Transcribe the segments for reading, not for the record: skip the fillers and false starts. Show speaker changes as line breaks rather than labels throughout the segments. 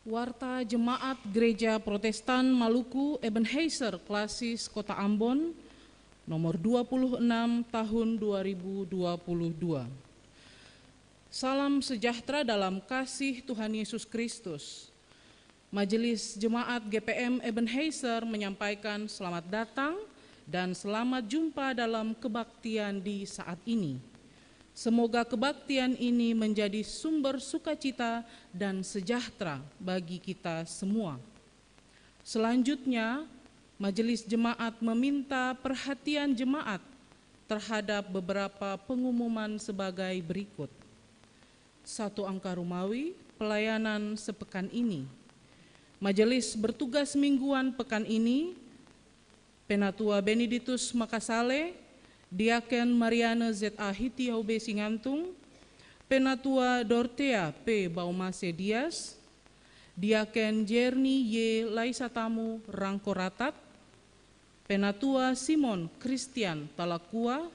Warta Jemaat Gereja Protestan Maluku Ebenezer Klasis Kota Ambon nomor 26 tahun 2022. Salam sejahtera dalam kasih Tuhan Yesus Kristus. Majelis Jemaat GPM Ebenezer menyampaikan selamat datang dan selamat jumpa dalam kebaktian di saat ini. Semoga kebaktian ini menjadi sumber sukacita dan sejahtera bagi kita semua. Selanjutnya, Majelis Jemaat meminta perhatian jemaat terhadap beberapa pengumuman sebagai berikut. 1 Angka Romawi, pelayanan sepekan ini. Majelis bertugas mingguan pekan ini, Penatua Benedictus Makasale, Diaken Mariana Z.A. Hitiau B. Singantung, Penatua Dortea P. Baumase Dias, Diaken Jerni Y. Laisatamu Rangkoratat, Penatua Simon Christian Talakua,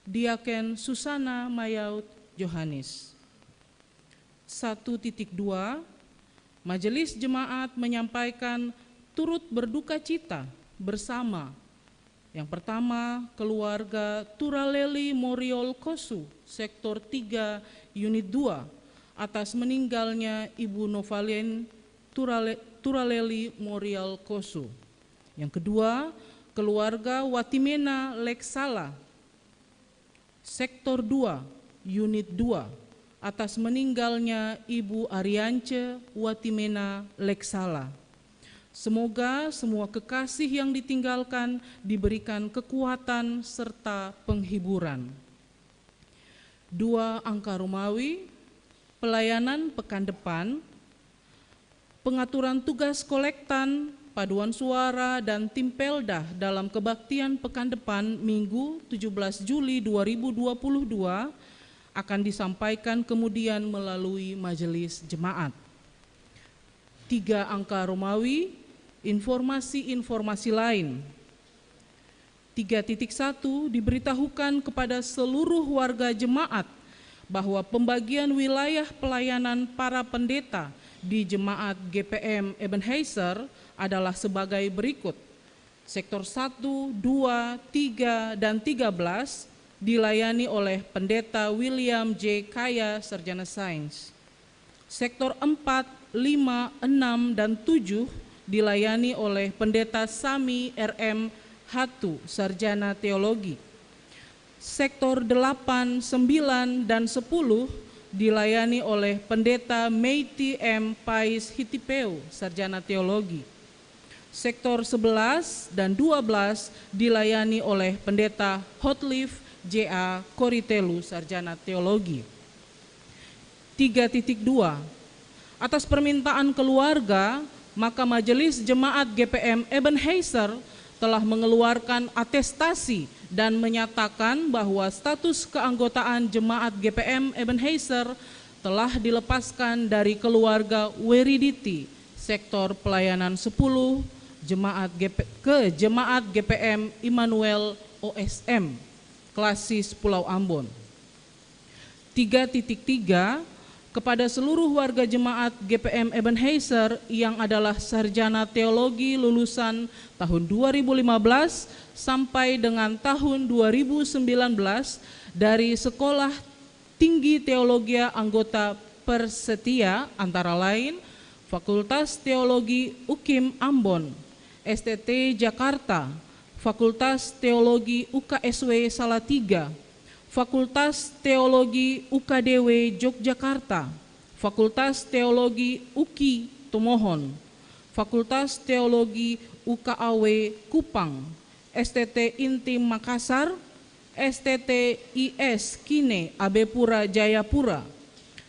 Diaken Susana Mayaut Johannes. 1.2 Majelis Jemaat menyampaikan turut berduka cita bersama. Yang pertama, keluarga Turaleli Moriol Kosu, Sektor 3, Unit 2, atas meninggalnya Ibu Novalien Turaleli Moriol Kosu. Yang kedua, keluarga Watimena Leksala, Sektor 2, Unit 2, atas meninggalnya Ibu Ariance Watimena Leksala. Semoga semua kekasih yang ditinggalkan diberikan kekuatan serta penghiburan. 2 Angka Romawi, pelayanan pekan depan, pengaturan tugas kolektan, paduan suara, dan tim Peldah dalam kebaktian pekan depan Minggu 17 Juli 2022 akan disampaikan kemudian melalui Majelis Jemaat. 3 Angka Romawi, informasi-informasi lain. 3.1 diberitahukan kepada seluruh warga jemaat bahwa pembagian wilayah pelayanan para pendeta di Jemaat GPM Ebenezer adalah sebagai berikut. Sektor 1, 2, 3, dan 13 dilayani oleh Pendeta William J. Kaya, Sarjana Sains. Sektor 4, 5, 6, dan 7 dilayani oleh Pendeta Sami R.M. Hatu, Sarjana Teologi. Sektor 8, 9, dan 10 dilayani oleh Pendeta Meiti M. Pais Hitipeu, Sarjana Teologi. Sektor 11 dan 12 dilayani oleh Pendeta Hotliff J.A. Koritelu, Sarjana Teologi. 3.2 Atas permintaan keluarga, maka Majelis Jemaat GPM Ebenezer telah mengeluarkan atestasi dan menyatakan bahwa status keanggotaan Jemaat GPM Ebenezer telah dilepaskan dari keluarga Weriditi, Sektor Pelayanan 10, ke Jemaat GPM Immanuel OSM, Klasis Pulau Ambon. 3.3 Kepada seluruh warga jemaat GPM Ebenezer yang adalah sarjana teologi lulusan tahun 2015 sampai dengan tahun 2019 dari Sekolah Tinggi Teologi anggota Persetia antara lain Fakultas Teologi UKIM Ambon, STT Jakarta, Fakultas Teologi UKSW Salatiga, Fakultas Teologi UKDW Yogyakarta, Fakultas Teologi UKI Tomohon, Fakultas Teologi UKAW Kupang, STT Intim Makassar, STT IS Kine Abepura Jayapura.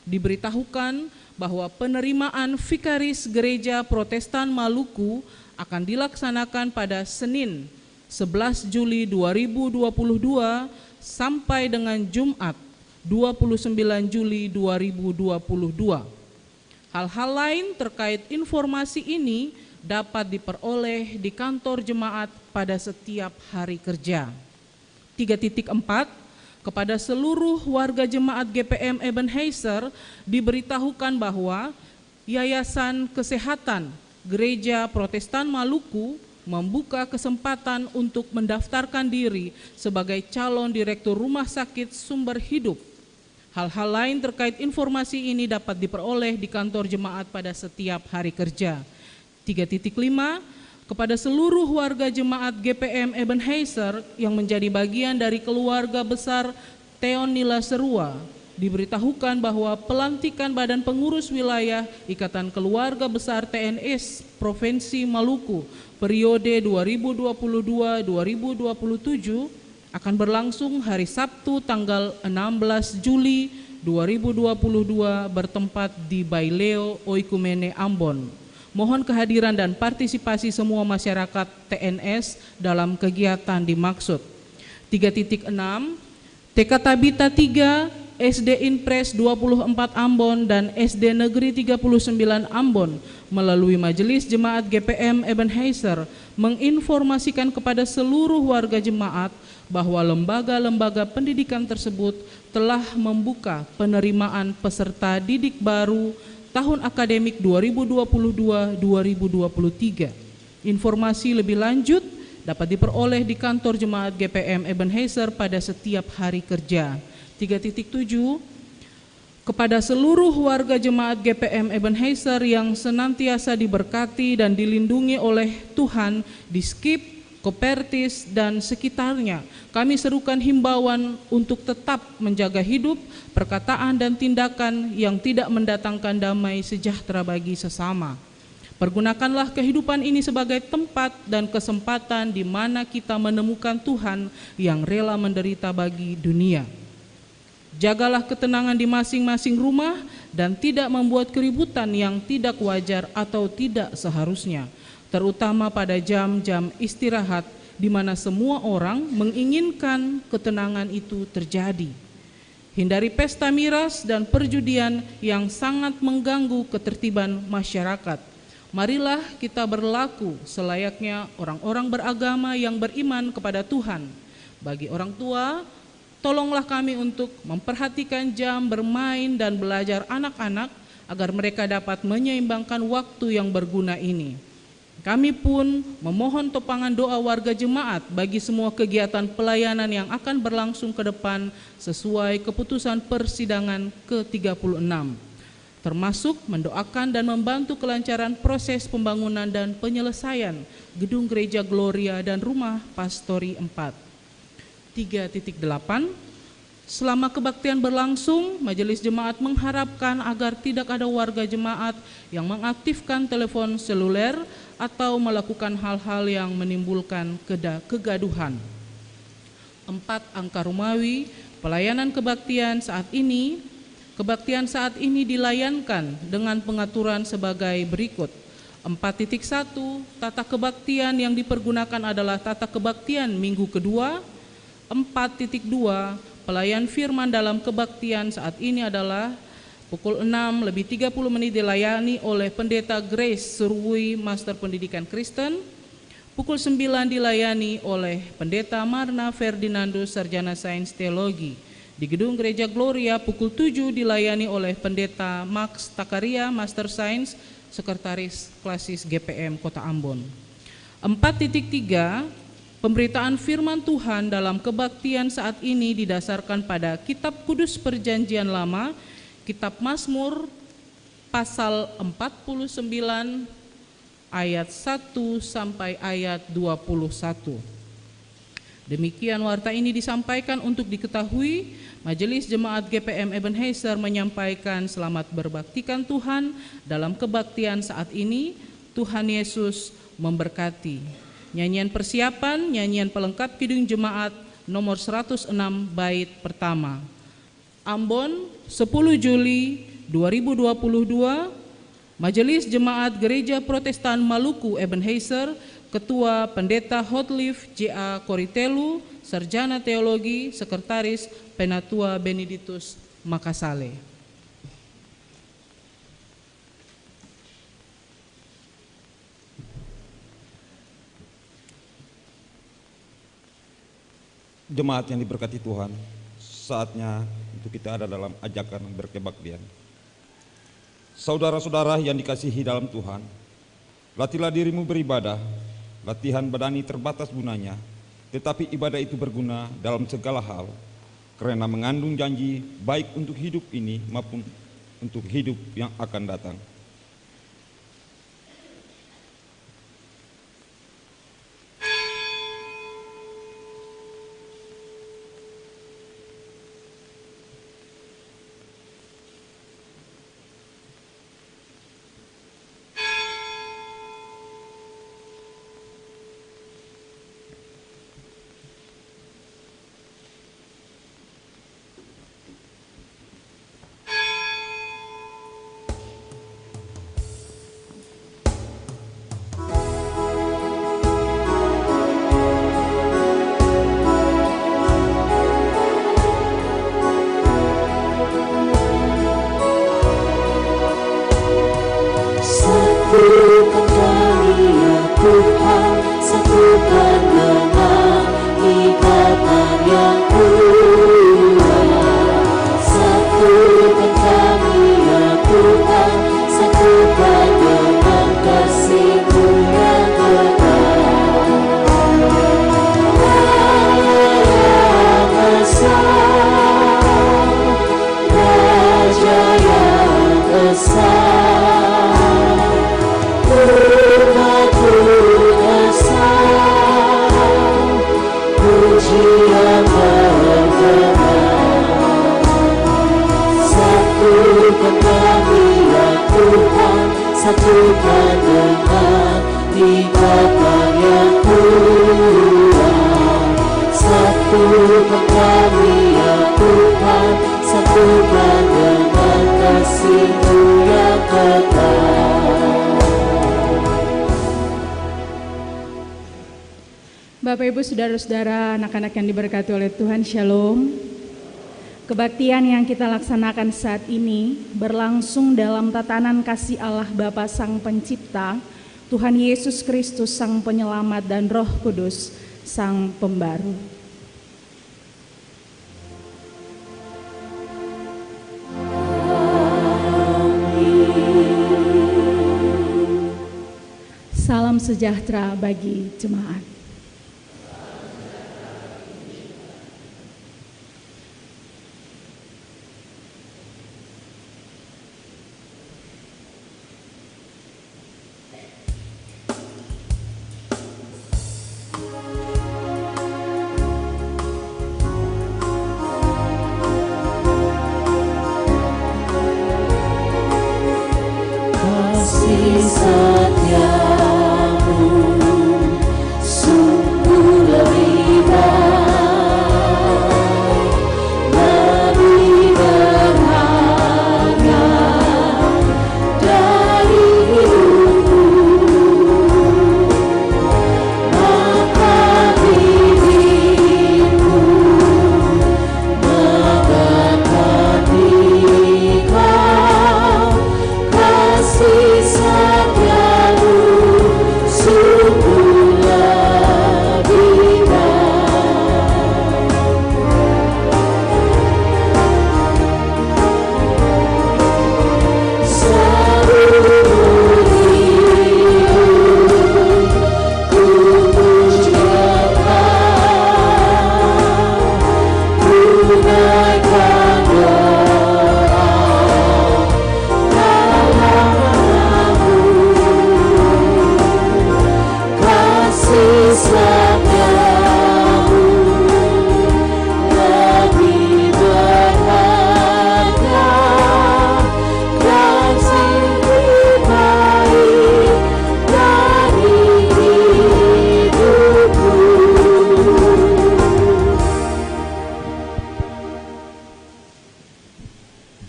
Diberitahukan bahwa penerimaan Vikaris Gereja Protestan Maluku akan dilaksanakan pada Senin 11 Juli 2022 sampai dengan Jumat 29 Juli 2022. Hal-hal lain terkait informasi ini dapat diperoleh di kantor jemaat pada setiap hari kerja. 3.4 Kepada seluruh warga jemaat GPM Ebenezer diberitahukan bahwa Yayasan Kesehatan Gereja Protestan Maluku membuka kesempatan untuk mendaftarkan diri sebagai calon direktur rumah sakit sumber hidup. Hal-hal lain terkait informasi ini dapat diperoleh di kantor jemaat pada setiap hari kerja. 3.5. Kepada seluruh warga jemaat GPM Ebenezer yang menjadi bagian dari keluarga besar Theon Nila Serua, diberitahukan bahwa pelantikan Badan Pengurus Wilayah Ikatan Keluarga Besar TNS Provinsi Maluku periode 2022-2027 akan berlangsung hari Sabtu tanggal 16 Juli 2022 bertempat di Baileo Oikumene Ambon. Mohon kehadiran dan partisipasi semua masyarakat TNS dalam kegiatan dimaksud. 3.6. TK Tabita 3, SD Inpres 24 Ambon dan SD Negeri 39 Ambon melalui Majelis Jemaat GPM Ebenezer menginformasikan kepada seluruh warga jemaat bahwa lembaga-lembaga pendidikan tersebut telah membuka penerimaan peserta didik baru tahun akademik 2022-2023. Informasi lebih lanjut dapat diperoleh di kantor jemaat GPM Ebenezer pada setiap hari kerja. 3.7. Kepada seluruh warga jemaat GPM Ebenezer yang senantiasa diberkati dan dilindungi oleh Tuhan di Skip, Kopertis, dan sekitarnya, kami serukan himbauan untuk tetap menjaga hidup, perkataan, dan tindakan yang tidak mendatangkan damai sejahtera bagi sesama. Pergunakanlah kehidupan ini sebagai tempat dan kesempatan di mana kita menemukan Tuhan yang rela menderita bagi dunia. Jagalah ketenangan di masing-masing rumah dan tidak membuat keributan yang tidak wajar atau tidak seharusnya, terutama pada jam-jam istirahat di mana semua orang menginginkan ketenangan itu terjadi. Hindari pesta miras dan perjudian yang sangat mengganggu ketertiban masyarakat. Marilah kita berlaku selayaknya orang-orang beragama yang beriman kepada Tuhan. Bagi orang tua, tolonglah kami untuk memperhatikan jam bermain dan belajar anak-anak agar mereka dapat menyeimbangkan waktu yang berguna ini. Kami pun memohon topangan doa warga jemaat bagi semua kegiatan pelayanan yang akan berlangsung ke depan sesuai keputusan persidangan ke-36, termasuk mendoakan dan membantu kelancaran proses pembangunan dan penyelesaian gedung Gereja Gloria dan Rumah Pastori 4. 3.8. Selama kebaktian berlangsung, Majelis Jemaat mengharapkan agar tidak ada warga jemaat yang mengaktifkan telepon seluler atau melakukan hal-hal yang menimbulkan kegaduhan. 4. Angka Romawi, pelayanan kebaktian saat ini. Kebaktian saat ini dilayankan dengan pengaturan sebagai berikut. 4.1. Tata kebaktian yang dipergunakan adalah tata kebaktian minggu kedua. 4.2. Pelayan firman dalam kebaktian saat ini adalah pukul 6:30 dilayani oleh Pendeta Grace Surui, Master Pendidikan Kristen. Pukul 9 dilayani oleh Pendeta Marna Ferdinandus, Sarjana Sains Teologi. Di gedung Gereja Gloria pukul 7 dilayani oleh Pendeta Max Takaria, Master Sains, Sekretaris Klasis GPM Kota Ambon. 4.3. Pemberitaan firman Tuhan dalam kebaktian saat ini didasarkan pada Kitab Kudus Perjanjian Lama, Kitab Mazmur pasal 49 ayat 1 sampai ayat 21. Demikian warta ini disampaikan untuk diketahui. Majelis Jemaat GPM Ebenezer menyampaikan selamat berbaktikan Tuhan dalam kebaktian saat ini. Tuhan Yesus memberkati. Nyanyian persiapan, nyanyian pelengkap Kidung Jemaat nomor 106 bait pertama. Ambon, 10 Juli 2022, Majelis Jemaat Gereja Protestan Maluku Ebenezer, Ketua Pendeta Hotliff J.A. Koritelu, Sarjana Teologi, Sekretaris Penatua Benedictus Makasale.
Jemaat yang diberkati Tuhan, saatnya untuk kita ada dalam ajakan berkebaktian. Saudara-saudara yang dikasihi dalam Tuhan, latihlah dirimu beribadah. Latihan badani terbatas gunanya, tetapi ibadah itu berguna dalam segala hal, karena mengandung janji baik untuk hidup ini maupun untuk hidup yang akan datang.
Satukan dengan ikatan yang kuat. Satukan kami ya Tuhan, satukan dengan kasih-Mu yang kekal.
Bapak Ibu Saudara-saudara, anak-anak yang diberkati oleh Tuhan, Shalom. Kebaktian yang kita laksanakan saat ini berlangsung dalam tatanan kasih Allah Bapa Sang Pencipta, Tuhan Yesus Kristus Sang Penyelamat, dan Roh Kudus Sang Pembaru. Salam sejahtera bagi jemaat.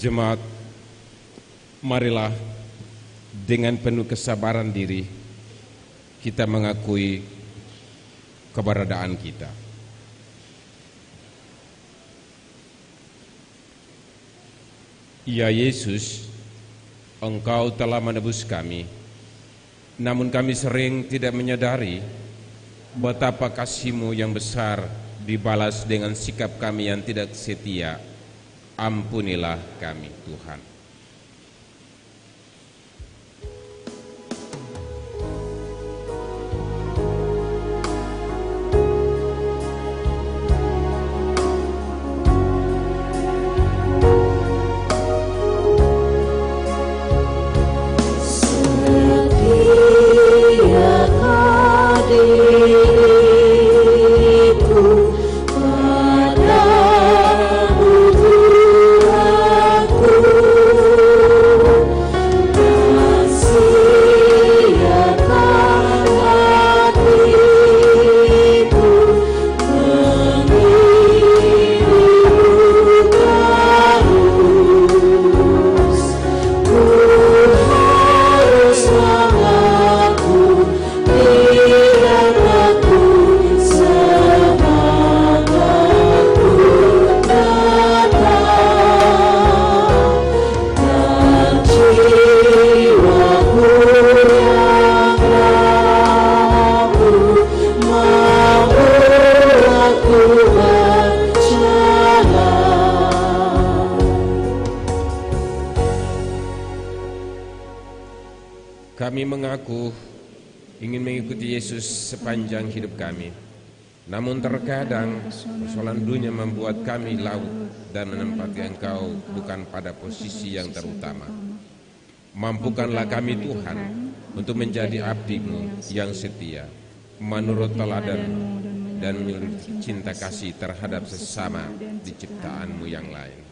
Jemaat, marilah dengan penuh kesabaran diri kita mengakui keberadaan kita. Ya Yesus, Engkau telah menebus kami, namun kami sering tidak menyadari betapa kasih-Mu yang besar dibalas dengan sikap kami yang tidak setia. Ampunilah kami, Tuhan. Kami mengaku ingin mengikuti Yesus sepanjang hidup kami. Namun terkadang persoalan dunia membuat kami laut dan menempati Engkau bukan pada posisi yang terutama. Mampukanlah kami Tuhan untuk menjadi abdi-Mu yang setia, menurut teladan-Mu dan menyulut cinta kasih terhadap sesama di ciptaan-Mu yang lain.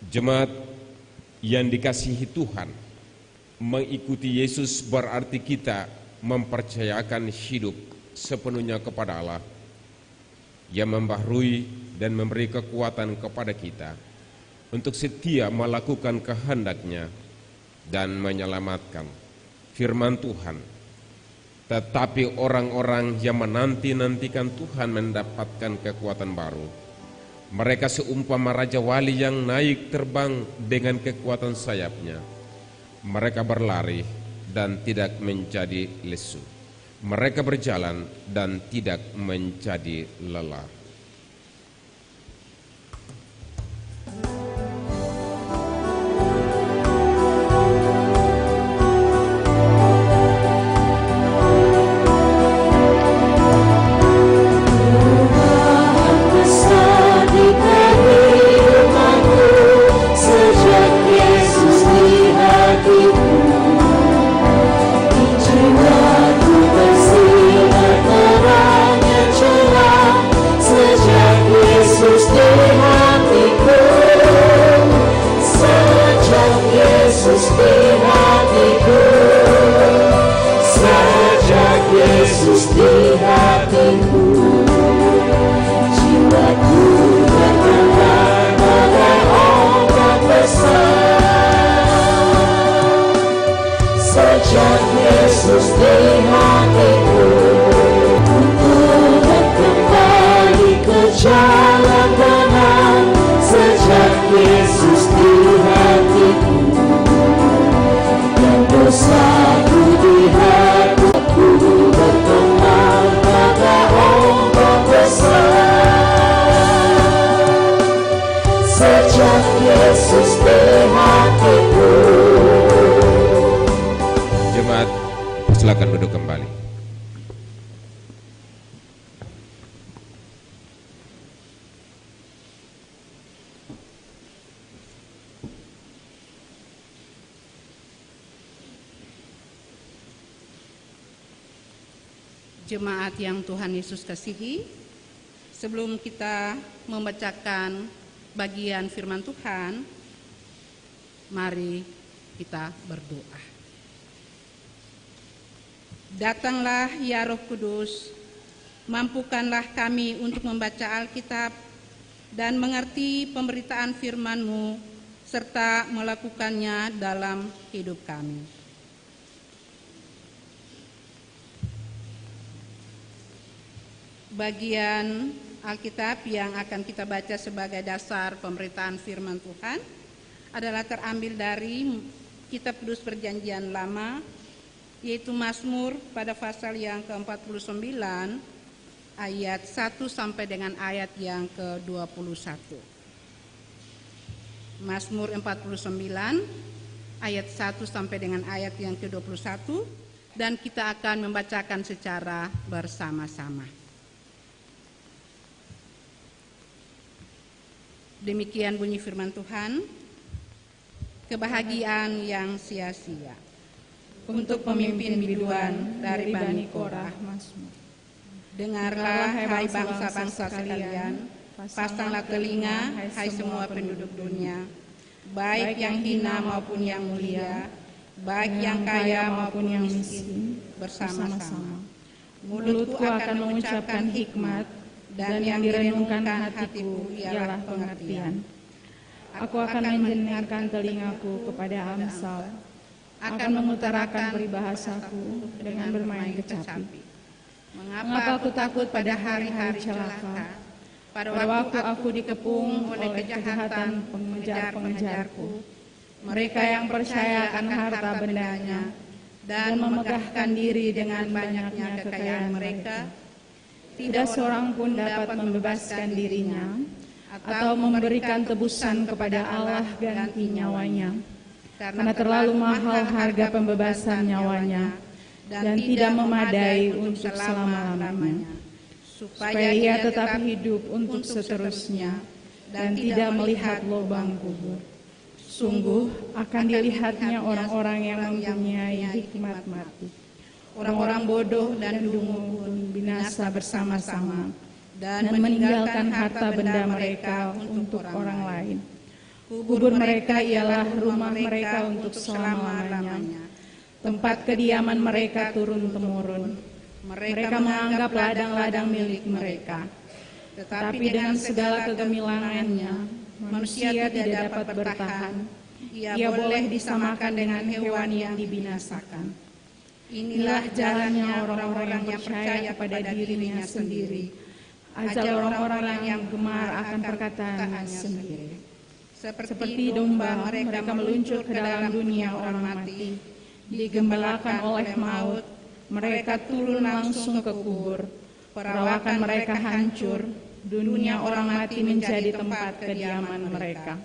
Jemaat yang dikasihi Tuhan, mengikuti Yesus berarti kita mempercayakan hidup sepenuhnya kepada Allah yang membaharui dan memberi kekuatan kepada kita untuk setia melakukan kehendak-Nya dan menyelamatkan firman Tuhan. Tetapi orang-orang yang menanti-nantikan Tuhan mendapatkan kekuatan baru. Mereka seumpama Raja Wali yang naik terbang dengan kekuatan sayapnya. Mereka berlari dan tidak menjadi lesu. Mereka berjalan dan tidak menjadi lelah. Jemaat, silakan duduk kembali.
Jemaat yang Tuhan Yesus kasihi, sebelum kita membacakan bagian firman Tuhan, mari kita berdoa. Datanglah ya Roh Kudus, mampukanlah kami untuk membaca Alkitab dan mengerti pemberitaan firman-Mu serta melakukannya dalam hidup kami. Bagian Alkitab yang akan kita baca sebagai dasar pemberitaan firman Tuhan adalah terambil dari Kitab Kudus Perjanjian Lama, yaitu Mazmur pada pasal yang ke-49 ayat 1 sampai dengan ayat yang ke-21. Mazmur 49 ayat 1 sampai dengan ayat yang ke-21 dan kita akan membacakan secara bersama-sama. Demikian bunyi firman Tuhan. Kebahagiaan yang sia-sia untuk pemimpin biduan dari Bani Korah. Dengarlah hai bangsa-bangsa sekalian, pasanglah telinga hai semua penduduk dunia, baik yang hina maupun yang mulia, baik yang kaya maupun yang miskin, bersama-sama. Mulutku akan mengucapkan hikmat, dan yang direnungkan hatiku ialah pengertian. Aku akan menjenengkan telingaku kepada amsal, akan mengutarakan peribahasaku dengan bermain kecapi. Mengapa aku takut pada hari-hari celaka, pada waktu aku dikepung oleh kejahatan pengejar-pengejarku, mereka yang percaya akan harta bendanya dan memegahkan diri dengan banyaknya kekayaan mereka, tidak seorang pun dapat membebaskan dirinya atau memberikan tebusan kepada Allah ganti nyawanya, karena terlalu mahal harga pembebasan nyawanya dan tidak memadai untuk selama-lamanya, supaya ia tetap hidup untuk seterusnya dan tidak melihat lubang kubur. Sungguh akan dilihatnya orang-orang yang mempunyai hikmat mati. Orang-orang bodoh dan dungu pun binasa bersama-sama dan meninggalkan harta benda mereka untuk orang lain. Kubur mereka ialah rumah mereka untuk selama-lamanya, tempat kediaman mereka turun-temurun. Mereka menganggap ladang-ladang milik mereka. Tetapi dengan segala kegemilangannya, manusia tidak dapat bertahan. Ia boleh disamakan dengan hewan yang dibinasakan. Inilah jalannya orang-orang yang percaya pada dirinya sendiri. Ajal orang-orang yang gemar akan perkataannya sendiri. Seperti domba, mereka meluncur ke dalam dunia orang mati, digembalakan oleh maut, mereka turun langsung ke kubur. Perawakan mereka hancur, dunia orang mati menjadi tempat kediaman mereka.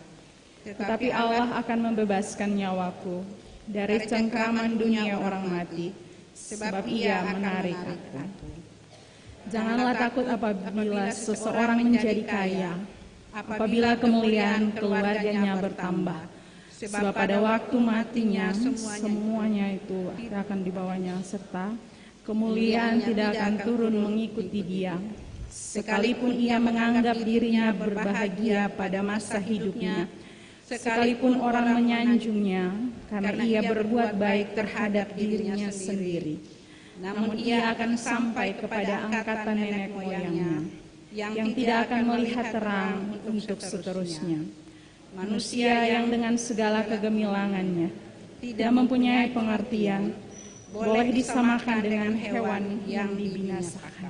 Tetapi Allah akan membebaskan nyawaku dari cengkraman dunia orang mati, sebab Ia menarik aku. Janganlah takut apabila seseorang menjadi kaya, apabila kemuliaan keluarganya bertambah, sebab pada waktu matinya semuanya itu akan dibawanya, serta kemuliaan tidak akan turun mengikuti dia. Sekalipun ia menganggap dirinya berbahagia pada masa hidupnya, sekalipun orang menyanjungnya karena ia berbuat baik terhadap dirinya sendiri, namun ia akan sampai kepada angkatan nenek moyangnya yang tidak akan melihat terang untuk seterusnya. Manusia yang dengan segala kegemilangannya tidak mempunyai pengertian boleh disamakan dengan hewan yang dibinasakan.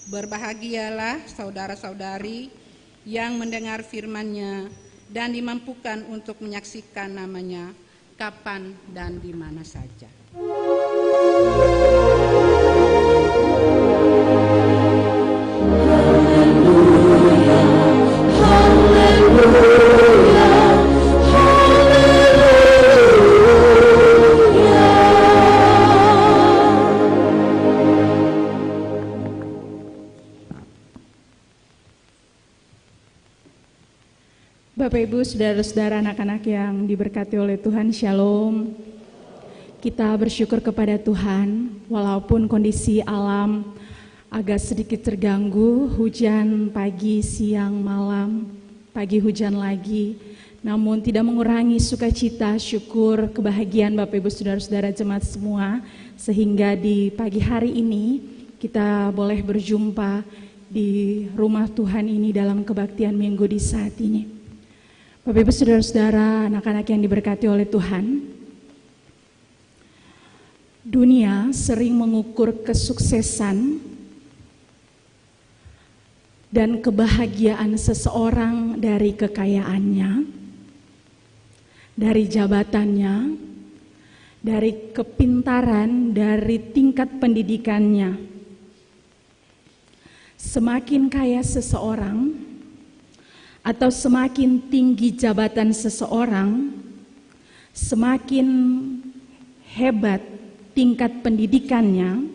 Berbahagialah saudara-saudari yang mendengar firman-Nya dan dimampukan untuk menyaksikan namanya kapan dan di mana saja.
Bapak Ibu, saudara-saudara, anak-anak yang diberkati oleh Tuhan, Shalom. Kita bersyukur kepada Tuhan, walaupun kondisi alam agak sedikit terganggu, hujan pagi, siang, malam, pagi hujan lagi, namun tidak mengurangi sukacita, syukur, kebahagiaan Bapak Ibu, saudara-saudara jemaat semua, sehingga di pagi hari ini kita boleh berjumpa di rumah Tuhan ini dalam kebaktian minggu di saat ini. Bapak Ibu saudara-saudara, anak-anak yang diberkati oleh Tuhan, dunia sering mengukur kesuksesan dan kebahagiaan seseorang dari kekayaannya, dari jabatannya, dari kepintaran, dari tingkat pendidikannya. Semakin kaya seseorang, atau semakin tinggi jabatan seseorang, semakin hebat tingkat pendidikannya,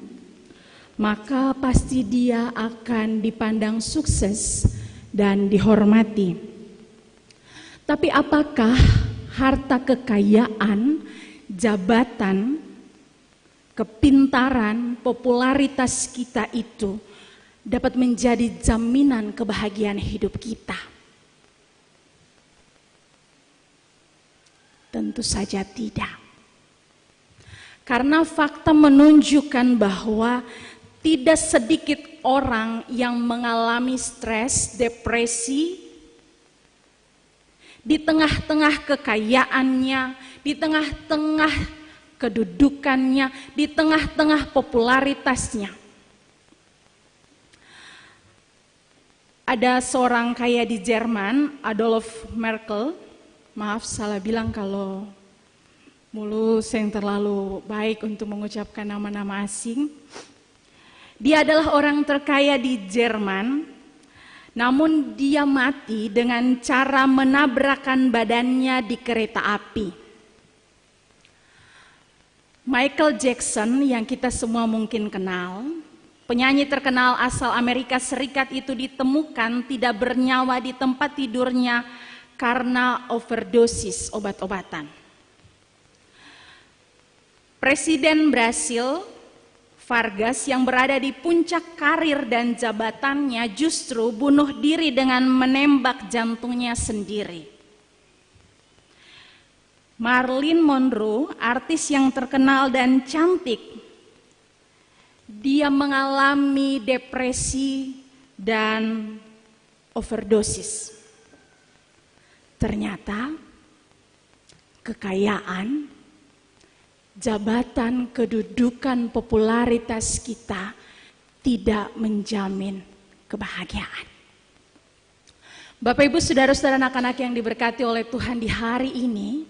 maka pasti dia akan dipandang sukses dan dihormati. Tapi apakah harta kekayaan, jabatan, kepintaran, popularitas kita itu dapat menjadi jaminan kebahagiaan hidup kita? Tentu saja tidak. Karena fakta menunjukkan bahwa tidak sedikit orang yang mengalami stres, depresi, di tengah-tengah kekayaannya, di tengah-tengah kedudukannya, di tengah-tengah popularitasnya. Ada seorang kaya di Jerman, Adolf Merkel, maaf salah bilang kalau mulus yang terlalu baik untuk mengucapkan nama-nama asing. Dia adalah orang terkaya di Jerman, namun dia mati dengan cara menabrakkan badannya di kereta api. Michael Jackson yang kita semua mungkin kenal, penyanyi terkenal asal Amerika Serikat itu ditemukan tidak bernyawa di tempat tidurnya karena overdosis obat-obatan. Presiden Brasil, Vargas, yang berada di puncak karir dan jabatannya justru bunuh diri dengan menembak jantungnya sendiri. Marilyn Monroe, artis yang terkenal dan cantik, dia mengalami depresi dan overdosis. Ternyata kekayaan, jabatan, kedudukan, popularitas kita tidak menjamin kebahagiaan. Bapak Ibu saudara-saudara anak-anak yang diberkati oleh Tuhan, di hari ini,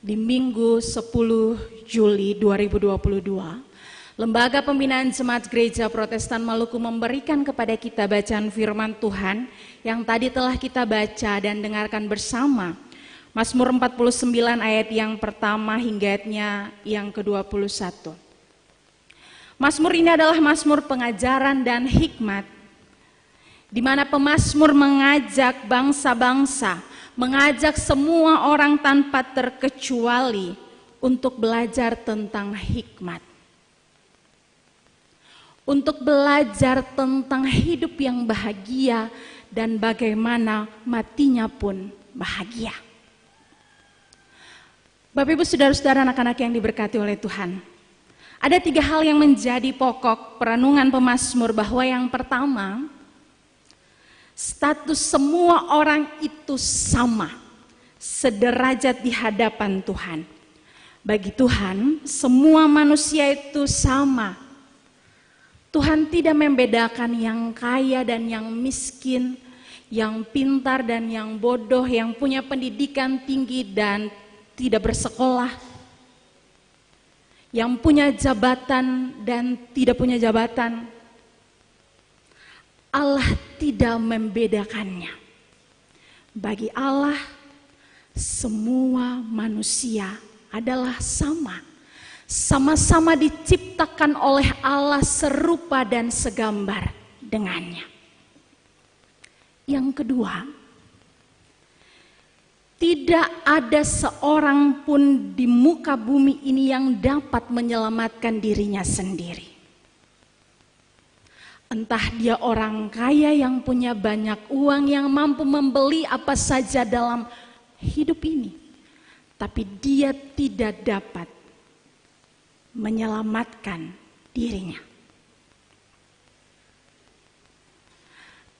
di Minggu 10 Juli 2022, Lembaga Pembinaan Jemaat Gereja Protestan Maluku memberikan kepada kita bacaan firman Tuhan yang tadi telah kita baca dan dengarkan bersama. Mazmur 49 ayat yang pertama hingga ayatnya yang ke-21. Mazmur ini adalah mazmur pengajaran dan hikmat, di mana pemazmur mengajak bangsa-bangsa, mengajak semua orang tanpa terkecuali untuk belajar tentang hikmat. Untuk belajar tentang hidup yang bahagia dan bagaimana matinya pun bahagia. Bapak Ibu saudara-saudara anak-anak yang diberkati oleh Tuhan, ada 3 hal yang menjadi pokok perenungan pemazmur, bahwa yang pertama, status semua orang itu sama, sederajat di hadapan Tuhan. Bagi Tuhan, semua manusia itu sama. Tuhan tidak membedakan yang kaya dan yang miskin, yang pintar dan yang bodoh, yang punya pendidikan tinggi dan tidak bersekolah, yang punya jabatan dan tidak punya jabatan. Allah tidak membedakannya. Bagi Allah, semua manusia adalah sama. Sama-sama diciptakan oleh Allah serupa dan segambar dengannya. Yang kedua, tidak ada seorang pun di muka bumi ini yang dapat menyelamatkan dirinya sendiri. Entah dia orang kaya yang punya banyak uang, yang mampu membeli apa saja dalam hidup ini, tapi dia tidak dapat menyelamatkan dirinya.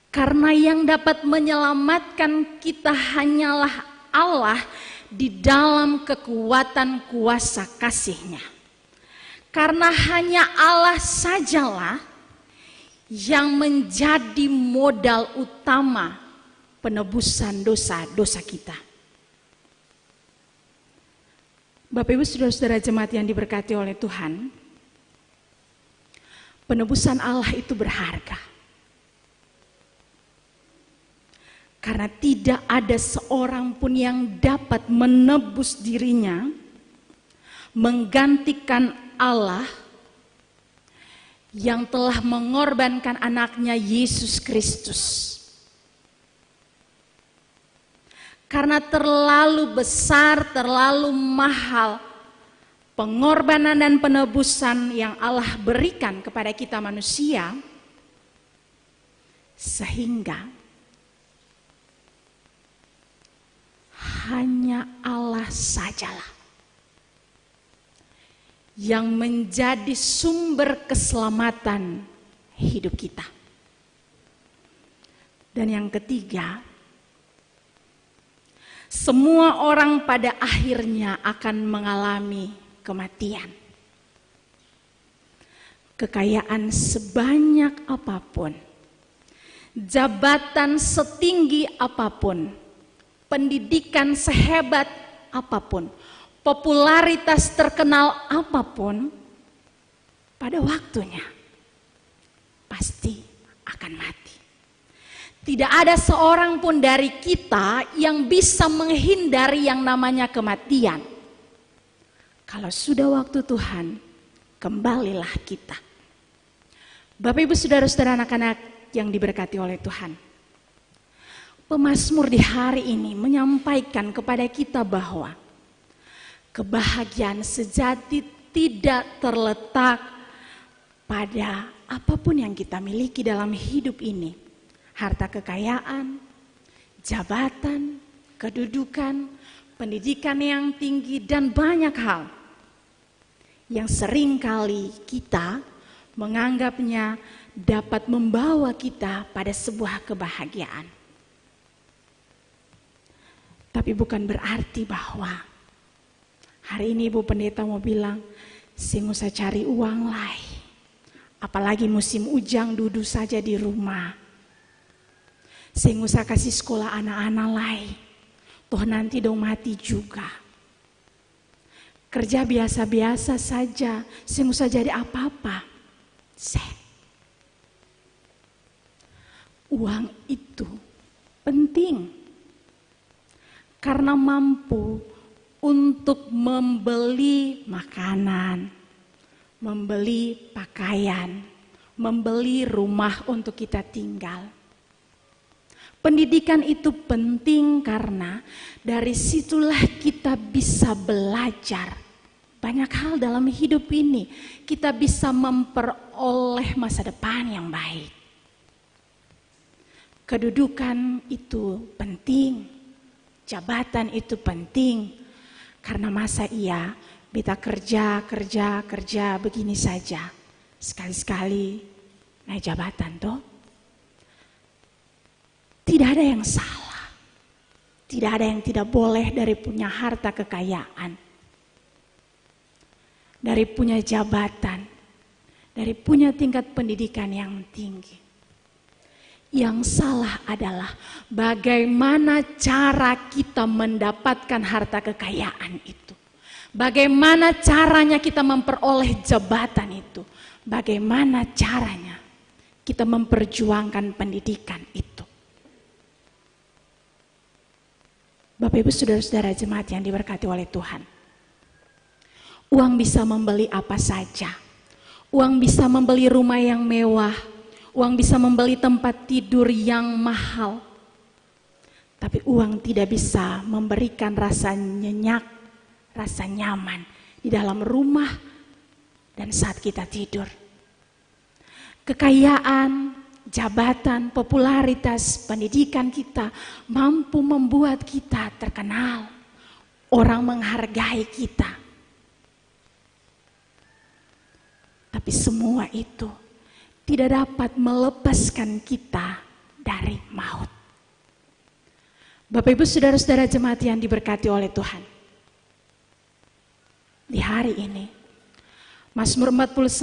Karena yang dapat menyelamatkan kita hanyalah Allah di dalam kekuatan kuasa kasih-Nya. Karena hanya Allah sajalah yang menjadi modal utama penebusan dosa-dosa kita. Bapak Ibu saudara-saudara jemaat yang diberkati oleh Tuhan, penebusan Allah itu berharga. Karena tidak ada seorang pun yang dapat menebus dirinya, menggantikan Allah yang telah mengorbankan anaknya Yesus Kristus. Karena terlalu besar, terlalu mahal pengorbanan dan penebusan yang Allah berikan kepada kita manusia, sehingga hanya Allah sajalah yang menjadi sumber keselamatan hidup kita. Dan yang ketiga, semua orang pada akhirnya akan mengalami kematian. Kekayaan sebanyak apapun, jabatan setinggi apapun, pendidikan sehebat apapun, popularitas terkenal apapun, pada waktunya pasti akan mati. Tidak ada seorang pun dari kita yang bisa menghindari yang namanya kematian. Kalau sudah waktu Tuhan, kembalilah kita. Bapak Ibu Saudara-saudara anak-anak yang diberkati oleh Tuhan. Pemazmur di hari ini menyampaikan kepada kita bahwa kebahagiaan sejati tidak terletak pada apapun yang kita miliki dalam hidup ini. Harta kekayaan, jabatan, kedudukan, pendidikan yang tinggi, dan banyak hal yang seringkali kita menganggapnya dapat membawa kita pada sebuah kebahagiaan. Tapi bukan berarti bahwa hari ini Ibu Pendeta mau bilang, "Sing usah cari uang lah. Apalagi musim ujang duduk saja di rumah. Sing usah kasih sekolah anak-anak lah. Toh nanti dong mati juga. Kerja biasa-biasa saja, sing usah jadi apa-apa." Uang itu penting karena mampu untuk membeli makanan, membeli pakaian, membeli rumah untuk kita tinggal. Pendidikan itu penting karena dari situlah kita bisa belajar banyak hal dalam hidup ini. Kita bisa memperoleh masa depan yang baik. Kedudukan itu penting, jabatan itu penting, karena masa iya kita kerja begini saja. Sekali-sekali naik jabatan toh. Tidak ada yang salah, tidak ada yang tidak boleh dari punya harta kekayaan, dari punya jabatan, dari punya tingkat pendidikan yang tinggi. Yang salah adalah bagaimana cara kita mendapatkan harta kekayaan itu. Bagaimana caranya kita memperoleh jabatan itu. Bagaimana caranya kita memperjuangkan pendidikan itu. Bapak Ibu Saudara-saudara jemaat yang diberkati oleh Tuhan. Uang bisa membeli apa saja. Uang bisa membeli rumah yang mewah. Uang bisa membeli tempat tidur yang mahal. Tapi uang tidak bisa memberikan rasa nyenyak, rasa nyaman di dalam rumah dan saat kita tidur. Kekayaan, jabatan, popularitas, pendidikan kita mampu membuat kita terkenal. Orang menghargai kita. Tapi semua itu tidak dapat melepaskan kita dari maut. Bapak Ibu Saudara-saudara jemaat yang diberkati oleh Tuhan. Di hari ini, Mazmur 49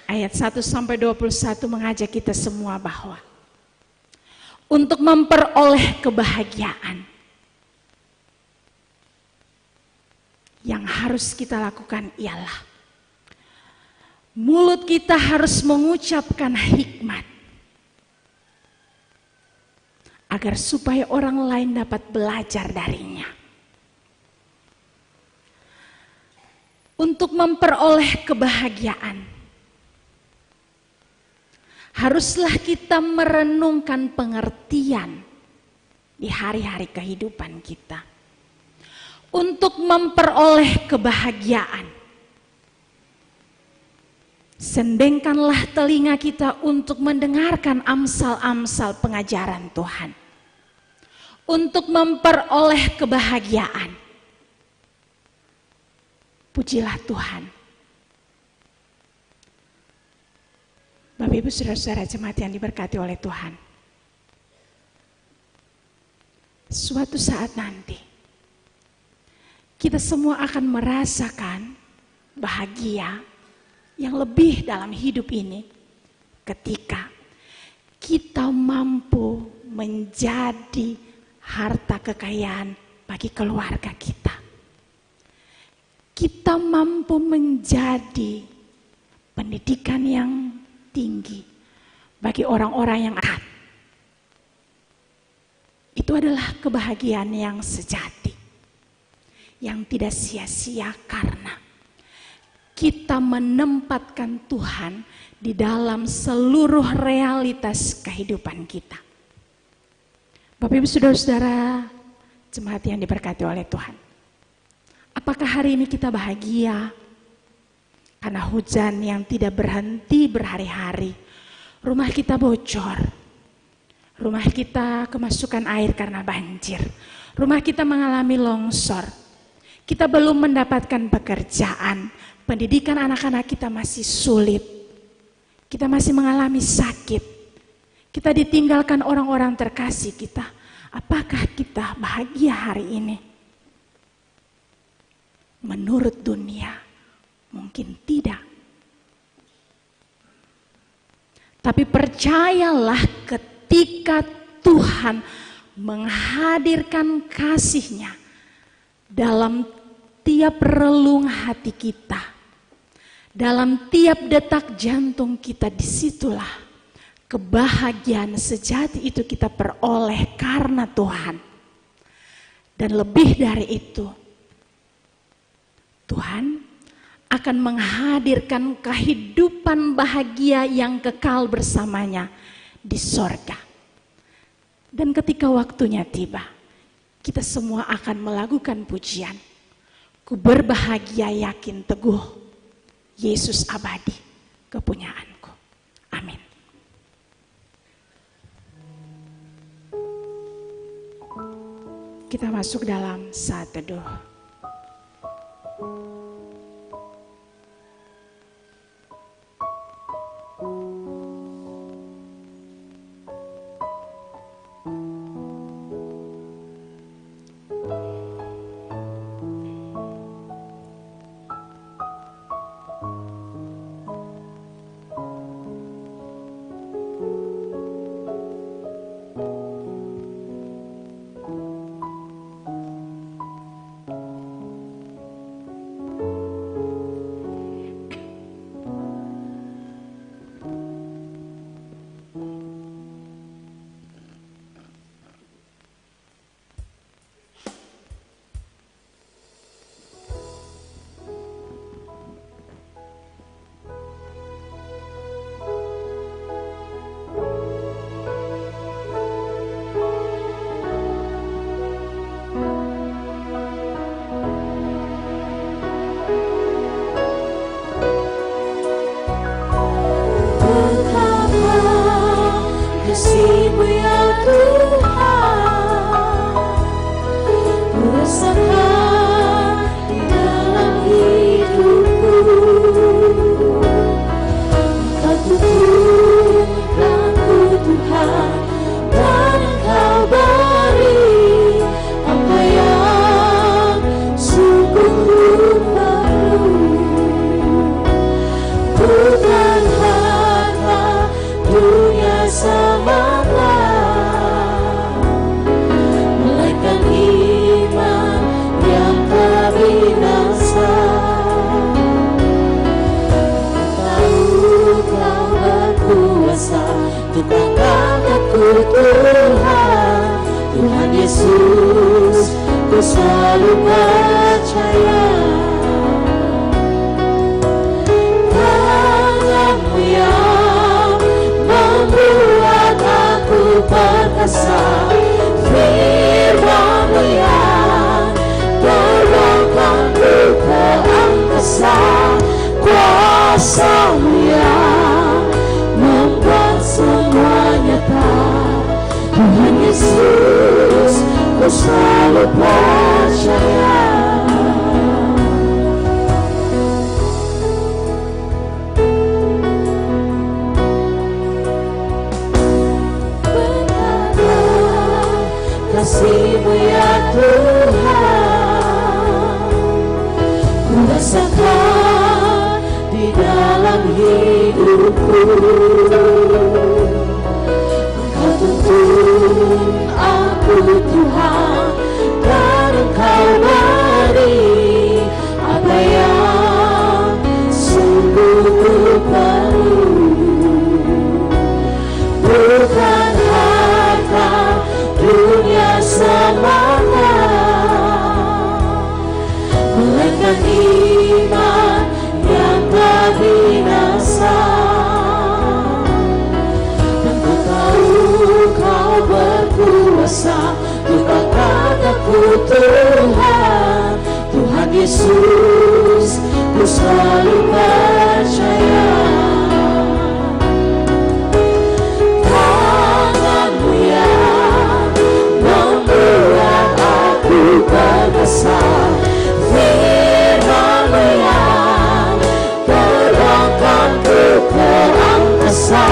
ayat 1-21 mengajak kita semua bahwa untuk memperoleh kebahagiaan yang harus kita lakukan ialah mulut kita harus mengucapkan hikmat agar supaya orang lain dapat belajar darinya. untuk memperoleh kebahagiaan, haruslah kita merenungkan pengertian di hari-hari kehidupan kita. Untuk memperoleh kebahagiaan, sendengkanlah telinga kita untuk mendengarkan amsal-amsal pengajaran Tuhan. Untuk memperoleh kebahagiaan, pujilah Tuhan. Bapak Ibu Saudara-saudara jemaat yang diberkati oleh Tuhan, suatu saat nanti kita semua akan merasakan bahagia yang lebih dalam hidup ini ketika kita mampu menjadi harta kekayaan bagi keluarga kita. Kita mampu menjadi pendidikan yang tinggi bagi orang-orang yang akan. Itu adalah kebahagiaan yang sejati, yang tidak sia-sia karena kita menempatkan Tuhan di dalam seluruh realitas kehidupan kita. Bapak Ibu Saudara-saudara jemaat yang diberkati oleh Tuhan, apakah hari ini kita bahagia karena hujan yang tidak berhenti berhari-hari? Rumah kita bocor, rumah kita kemasukan air karena banjir, rumah kita mengalami longsor, kita belum mendapatkan pekerjaan, pendidikan anak-anak kita masih sulit, kita masih mengalami sakit, kita ditinggalkan orang-orang terkasih kita. Apakah kita bahagia hari ini? Menurut dunia mungkin tidak. Tapi percayalah, ketika Tuhan menghadirkan kasih-Nya dalam tiap relung hati kita, dalam tiap detak jantung kita, disitulah kebahagiaan sejati itu kita peroleh karena Tuhan. Dan lebih dari itu, Tuhan akan menghadirkan kehidupan bahagia yang kekal bersamanya di sorga. Dan ketika waktunya tiba, kita semua akan melakukan pujian. Ku berbahagia yakin teguh, Yesus abadi kepunyaanku. Amin. Kita masuk dalam saat teduh.
Kasih-Mu ya Tuhan, ku rasakan di dalam hidupku. Engkau tuturkanku Tuhan, dan Engkau beri apa yang sungguh perlu. Bukan harta dunia semata, melainkan iman yang tak binasa. Tahu Kau berkuasa untuk angkatku Tuhan, Tuhan Yesus, ku selalu percaya. perkasa, firman-Mu yang terbangkanku ke angkasa, kuasa-Mu yang membuat semua nyata. Tuhan Yesus, ku selalu percaya. Kasih-Mu ya Tuhan, ku rasakan di dalam hidupku. Engkau tuntun aku Tuhan, dan Engkau beri apa yang sungguh ku perlu. Bukan harta dunia semata, melainkan iman yang tak binasa. Dan ku tahu Kau berkuasa untuk angkat aku Tuhan. Tuhan Yesus, ku selalu percaya. Perkasa, firman-Mu yang terbangkanku ke angkasa,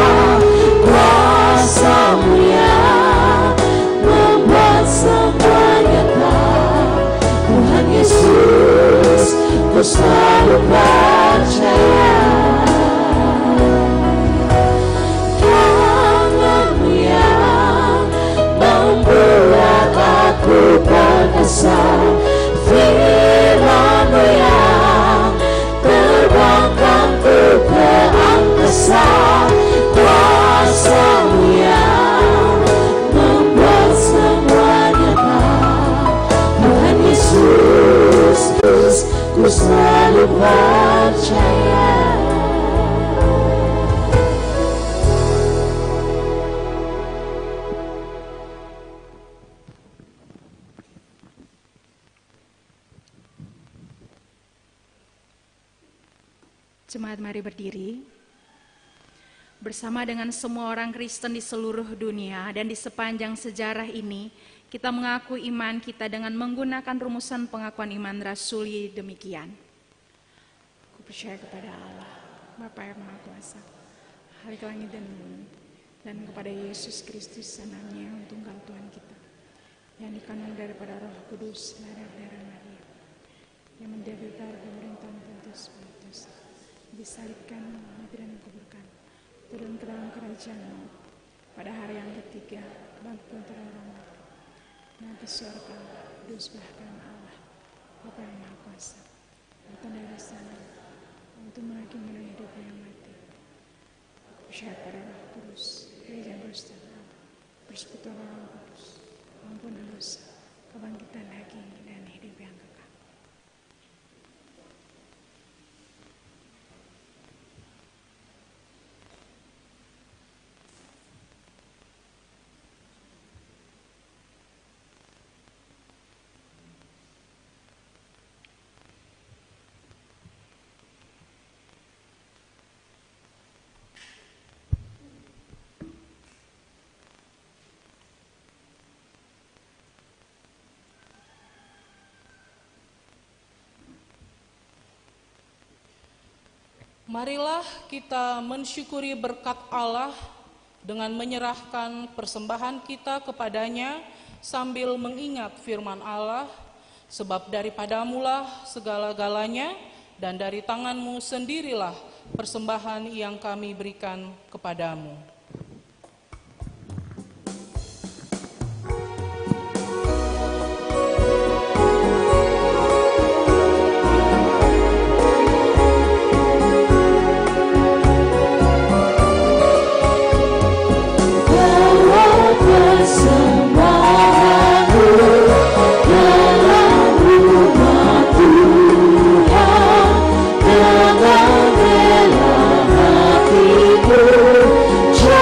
kuasa-Mu yang membuat semua nyata. Tuhan Yesus, ku selalu percaya. Tangan-Mu yang membuat aku perkasa, firman-Mu yang terbangkanku ke angkasa, kuasa-Mu yang membuat semua nyata. Tuhan Yesus, ku selalu percaya.
Jemaat, mari berdiri. Bersama dengan semua orang Kristen di seluruh dunia dan di sepanjang sejarah ini, kita mengaku iman kita dengan menggunakan rumusan pengakuan iman rasuli demikian. Aku percaya kepada Allah, Bapa yang Maha Kuasa, Hari langit dan bumi, dan kepada Yesus Kristus anaknya yang tunggal Tuhan kita, yang dikandung daripada Roh Kudus, lahir dari Maria, yang menderita pemerintahan Pontius Pilatus, disalibkan, mati dan dikuburkan, turun ke dalam kerajaan, pada hari yang ketiga bangkit antara orang mati, naik ke surga, duduk sebelah kanan Allah, Bapa yang Maha Kuasa, datang dari sana untuk menghakimi dan hidup yang mati. Aku percaya pada Roh Kudus, Gereja yang bersatu, persekutuan Roh Kudus, ampunan dosa, kebangkitan lagi dan hidup yang kekal.
Marilah kita mensyukuri berkat Allah dengan menyerahkan persembahan kita kepadanya sambil mengingat firman Allah, sebab daripadamulah segala-galanya dan dari tanganmu sendirilah persembahan yang kami berikan kepadamu.
Jangan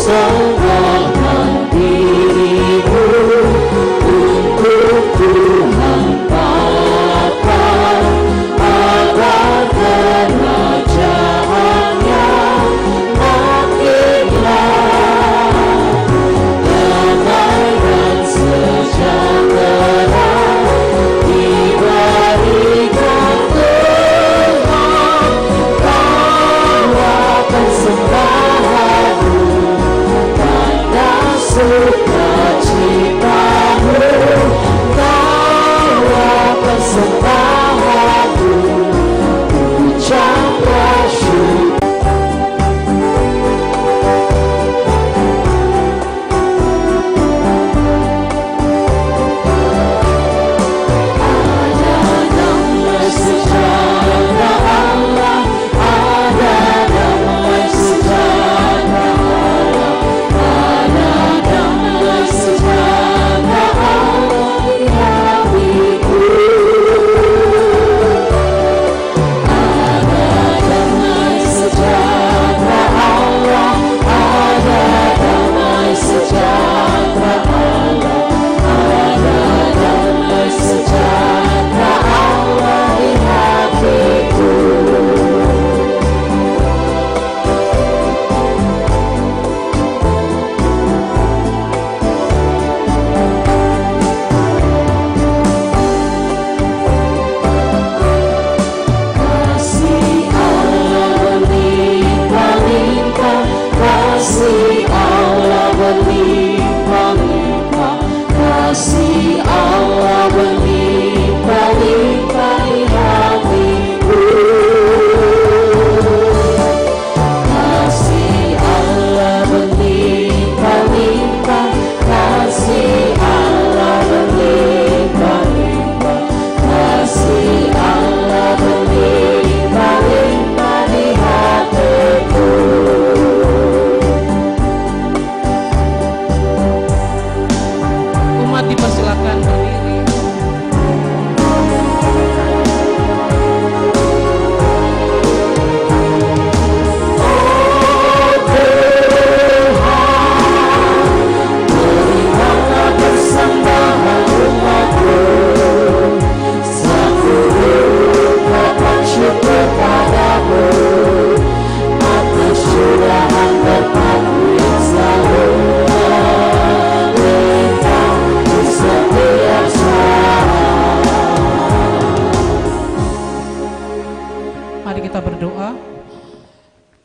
serahkan dirimu untuk Tuhan Bapa, agar kerajaan-Nya makinlah damai dan sejahtera diberikan Tuhan. Bawa persembahanmu, tanda sukacitamu, bawa persembahanmu, ucaplah syukur.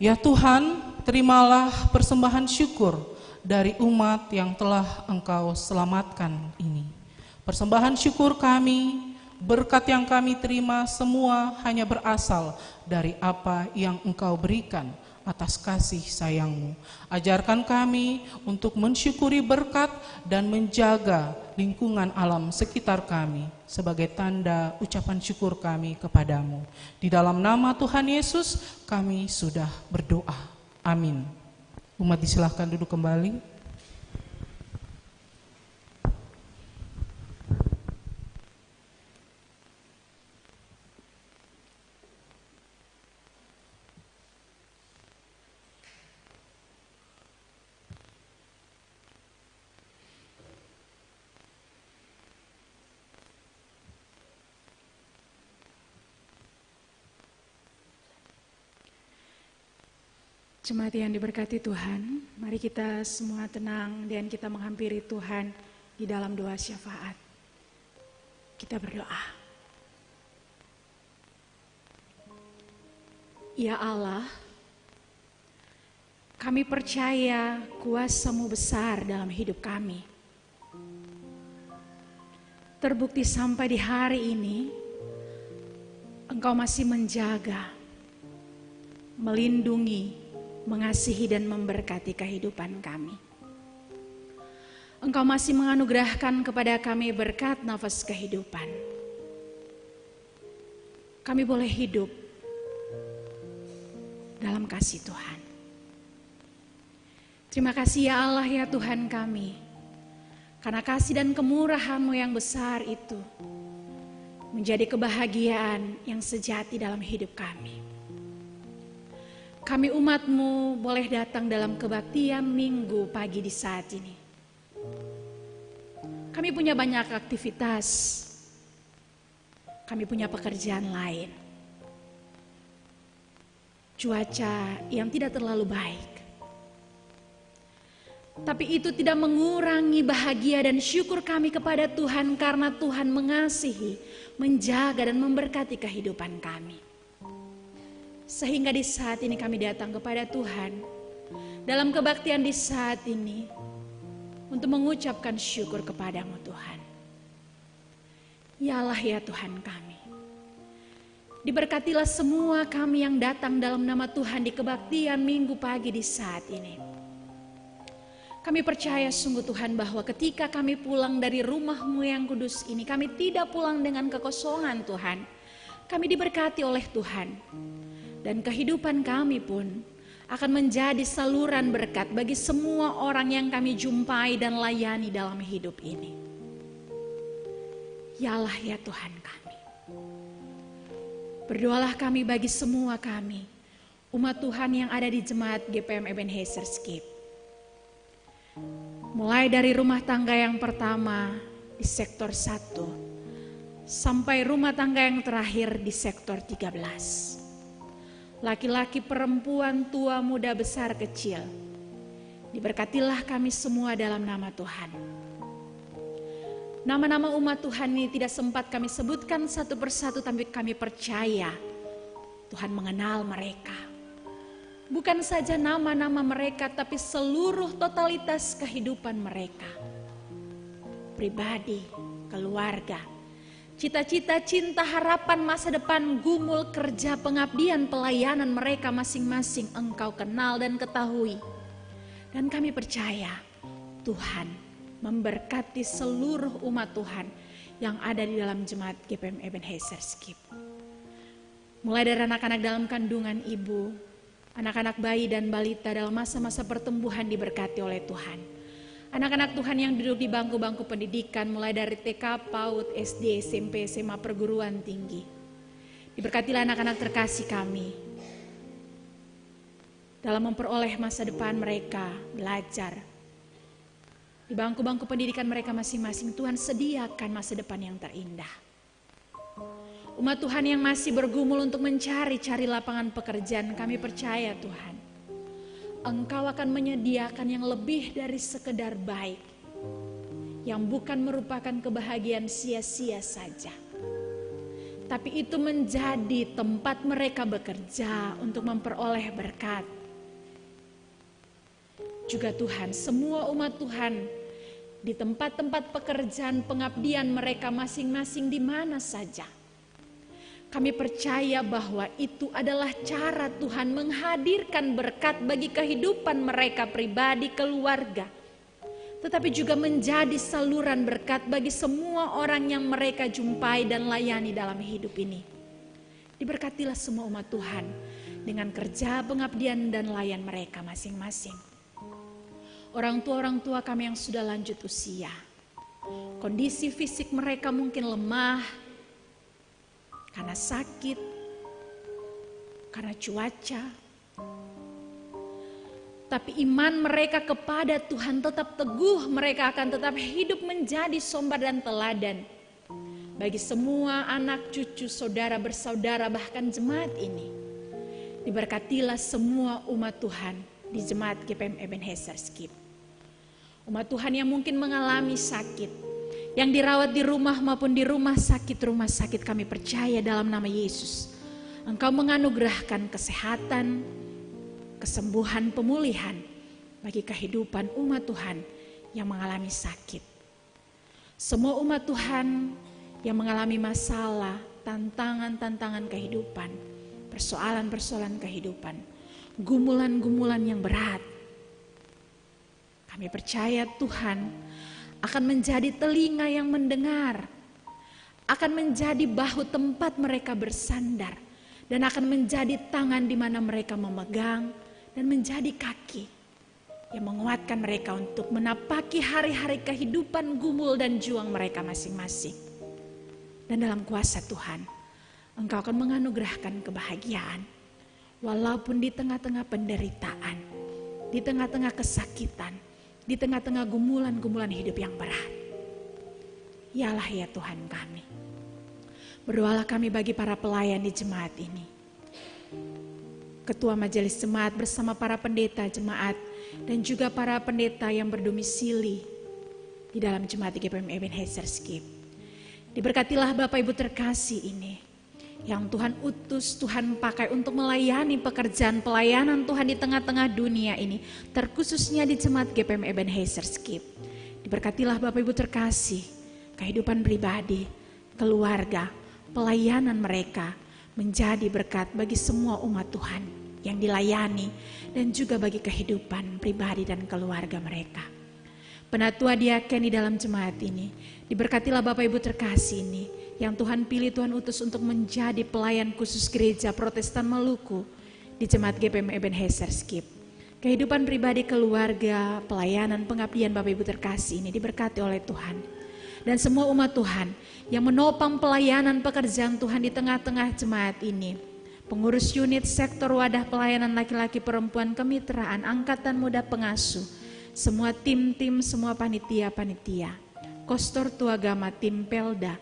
Ya Tuhan, terimalah persembahan syukur dari umat yang telah Engkau selamatkan ini. Persembahan syukur kami, berkat yang kami terima semua hanya berasal dari apa yang Engkau berikan atas kasih sayang-Mu. Ajarkan kami untuk mensyukuri berkat dan menjaga lingkungan alam sekitar kami sebagai tanda ucapan syukur kami kepadamu. Di dalam nama Tuhan Yesus kami sudah berdoa. Amin. Umat disilahkan duduk kembali.
Jemaat yang diberkati Tuhan, mari kita semua tenang dan kita menghampiri Tuhan di dalam doa syafaat. Kita berdoa. Ya Allah, kami percaya kuasa-Mu besar dalam hidup kami. Terbukti sampai di hari ini, Engkau masih menjaga, melindungi, mengasihi dan memberkati kehidupan kami. Engkau masih menganugerahkan kepada kami berkat nafas kehidupan. Kami boleh hidup dalam kasih Tuhan. Terima kasih ya Allah ya Tuhan kami, karena kasih dan kemurahan-Mu yang besar itu menjadi kebahagiaan yang sejati dalam hidup kami. kami umat-Mu boleh datang dalam kebaktian minggu pagi di saat ini. Kami punya banyak aktivitas, kami punya pekerjaan lain. Cuaca yang tidak terlalu baik. Tapi itu tidak mengurangi bahagia dan syukur kami kepada Tuhan karena Tuhan mengasihi, menjaga dan memberkati kehidupan kami. Sehingga di saat ini kami datang kepada Tuhan dalam kebaktian di saat ini untuk mengucapkan syukur kepada-Mu Tuhan. Ya Allah ya Tuhan kami. Diberkatilah semua kami yang datang dalam nama Tuhan di kebaktian minggu pagi di saat ini. Kami percaya sungguh Tuhan bahwa ketika kami pulang dari rumah-Mu yang kudus ini, kami tidak pulang dengan kekosongan Tuhan. Kami diberkati oleh Tuhan. Dan kehidupan kami pun akan menjadi saluran berkat bagi semua orang yang kami jumpai dan layani dalam hidup ini. Ya Allah ya Tuhan kami. Berdoalah kami bagi semua kami, umat Tuhan yang ada di Jemaat GPM Ebenezer Skip. Mulai dari rumah tangga yang pertama di sektor 1 sampai rumah tangga yang terakhir di sektor 13. Laki-laki, perempuan, tua, muda, besar, kecil. Diberkatilah kami semua dalam nama Tuhan. Nama-nama umat Tuhan ini tidak sempat kami sebutkan satu persatu, tapi kami percaya Tuhan mengenal mereka. Bukan saja nama-nama mereka, tapi seluruh totalitas kehidupan mereka. Pribadi, keluarga, cita-cita, cinta, harapan, masa depan, gumul, kerja, pengabdian, pelayanan mereka masing-masing Engkau kenal dan ketahui. Dan kami percaya Tuhan memberkati seluruh umat Tuhan yang ada di dalam Jemaat GPM Ebenezer Skip. Mulai dari anak-anak dalam kandungan ibu, anak-anak bayi dan balita dalam masa-masa pertumbuhan diberkati oleh Tuhan. Anak-anak Tuhan yang duduk di bangku-bangku pendidikan mulai dari TK, PAUD, SD, SMP, SMA, perguruan tinggi. Diberkatilah anak-anak terkasih kami dalam memperoleh masa depan mereka, belajar. Di bangku-bangku pendidikan mereka masing-masing, Tuhan sediakan masa depan yang terindah. Umat Tuhan yang masih bergumul untuk mencari lapangan pekerjaan, kami percaya Tuhan, Engkau akan menyediakan yang lebih dari sekedar baik, yang bukan merupakan kebahagiaan sia-sia saja, tapi itu menjadi tempat mereka bekerja untuk memperoleh berkat. Juga Tuhan, semua umat Tuhan di tempat-tempat pekerjaan pengabdian mereka masing-masing di mana saja, kami percaya bahwa itu adalah cara Tuhan menghadirkan berkat bagi kehidupan mereka pribadi, keluarga. Tetapi juga menjadi saluran berkat bagi semua orang yang mereka jumpai dan layani dalam hidup ini. Diberkatilah semua umat Tuhan dengan kerja, pengabdian dan layan mereka masing-masing. Orang tua kami yang sudah lanjut usia, kondisi fisik mereka mungkin lemah, karena sakit, karena cuaca. Tapi iman mereka kepada Tuhan tetap teguh, mereka akan tetap hidup menjadi sumber dan teladan bagi semua anak, cucu, saudara, bersaudara, bahkan jemaat ini. Diberkatilah semua umat Tuhan di Jemaat GPM Ebenezer Skip. Umat Tuhan yang mungkin mengalami sakit, yang dirawat di rumah maupun di rumah sakit, kami percaya dalam nama Yesus, Engkau menganugerahkan kesehatan, kesembuhan, pemulihan bagi kehidupan umat Tuhan yang mengalami sakit. Semua umat Tuhan yang mengalami masalah, tantangan-tantangan kehidupan, persoalan-persoalan kehidupan, gumulan-gumulan yang berat, kami percaya Tuhan akan menjadi telinga yang mendengar, akan menjadi bahu tempat mereka bersandar, dan akan menjadi tangan di mana mereka memegang, dan menjadi kaki yang menguatkan mereka untuk menapaki hari-hari kehidupan gumul dan juang mereka masing-masing. Dan dalam kuasa Tuhan, Engkau akan menganugerahkan kebahagiaan, walaupun di tengah-tengah penderitaan, di tengah-tengah kesakitan, di tengah-tengah gumulan-gumulan hidup yang berat. Yalah ya Tuhan kami. Berdoalah kami bagi para pelayan di jemaat ini. Ketua Majelis Jemaat bersama para pendeta jemaat dan juga para pendeta yang berdomisili di dalam jemaat GPM Ebenezer Skip. Diberkatilah Bapak Ibu terkasih ini yang Tuhan utus, Tuhan pakai untuk melayani pekerjaan pelayanan Tuhan di tengah-tengah dunia ini, terkhususnya di jemaat GPM Ebenezer Skip. Diberkatilah Bapak Ibu terkasih, kehidupan pribadi, keluarga, pelayanan mereka menjadi berkat bagi semua umat Tuhan yang dilayani dan juga bagi kehidupan pribadi dan keluarga mereka. Penatua diaken di dalam jemaat ini, diberkatilah Bapak Ibu terkasih ini yang Tuhan pilih, Tuhan utus untuk menjadi pelayan khusus gereja Protestan Maluku di jemaat GPM Ebenezer Skip. Kehidupan pribadi, keluarga, pelayanan, pengabdian Bapak Ibu terkasih ini diberkati oleh Tuhan. Dan semua umat Tuhan yang menopang pelayanan pekerjaan Tuhan di tengah-tengah jemaat ini. Pengurus unit sektor wadah pelayanan laki-laki perempuan kemitraan, angkatan muda pengasuh, semua tim-tim, semua panitia-panitia, kostor tuagama, tim Pelda,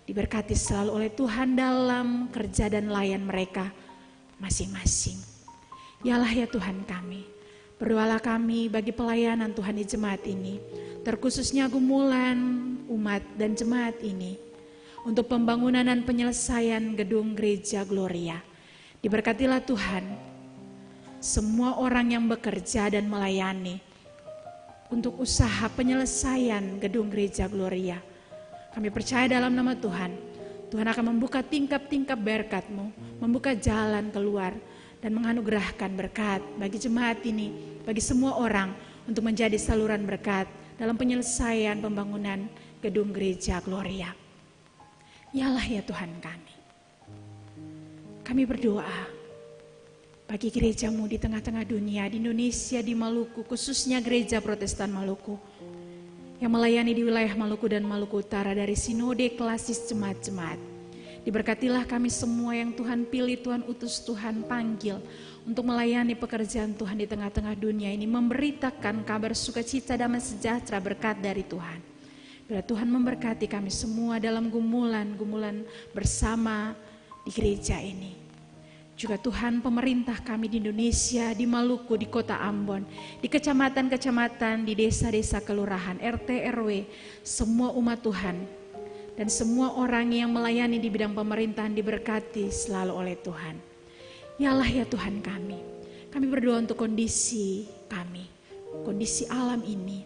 diberkati selalu oleh Tuhan dalam kerja dan layan mereka masing-masing. Yalah ya Tuhan kami, berdoalah kami bagi pelayanan Tuhan di jemaat ini, terkhususnya gumulan umat dan jemaat ini, untuk pembangunan dan penyelesaian gedung gereja Gloria. Diberkatilah Tuhan, semua orang yang bekerja dan melayani untuk usaha penyelesaian gedung gereja Gloria. Kami percaya dalam nama Tuhan, Tuhan akan membuka tingkap-tingkap berkat-Mu, membuka jalan keluar dan menganugerahkan berkat bagi jemaat ini, bagi semua orang untuk menjadi saluran berkat dalam penyelesaian pembangunan gedung gereja Gloria. Yalah ya Tuhan kami. Kami berdoa bagi gereja-Mu di tengah-tengah dunia, di Indonesia, di Maluku, khususnya gereja Protestan Maluku, yang melayani di wilayah Maluku dan Maluku Utara dari sinode klasis jemaat-jemaat. Diberkatilah kami semua yang Tuhan pilih, Tuhan utus, Tuhan panggil untuk melayani pekerjaan Tuhan di tengah-tengah dunia ini, memberitakan kabar sukacita, damai sejahtera, berkat dari Tuhan. Bila Tuhan memberkati kami semua dalam gumulan-gumulan bersama di gereja ini. Juga Tuhan pemerintah kami di Indonesia, di Maluku, di kota Ambon, di kecamatan-kecamatan, di desa-desa kelurahan, RT, RW, semua umat Tuhan dan semua orang yang melayani di bidang pemerintahan diberkati selalu oleh Tuhan. Yalah ya Tuhan kami berdoa untuk kondisi kami, kondisi alam ini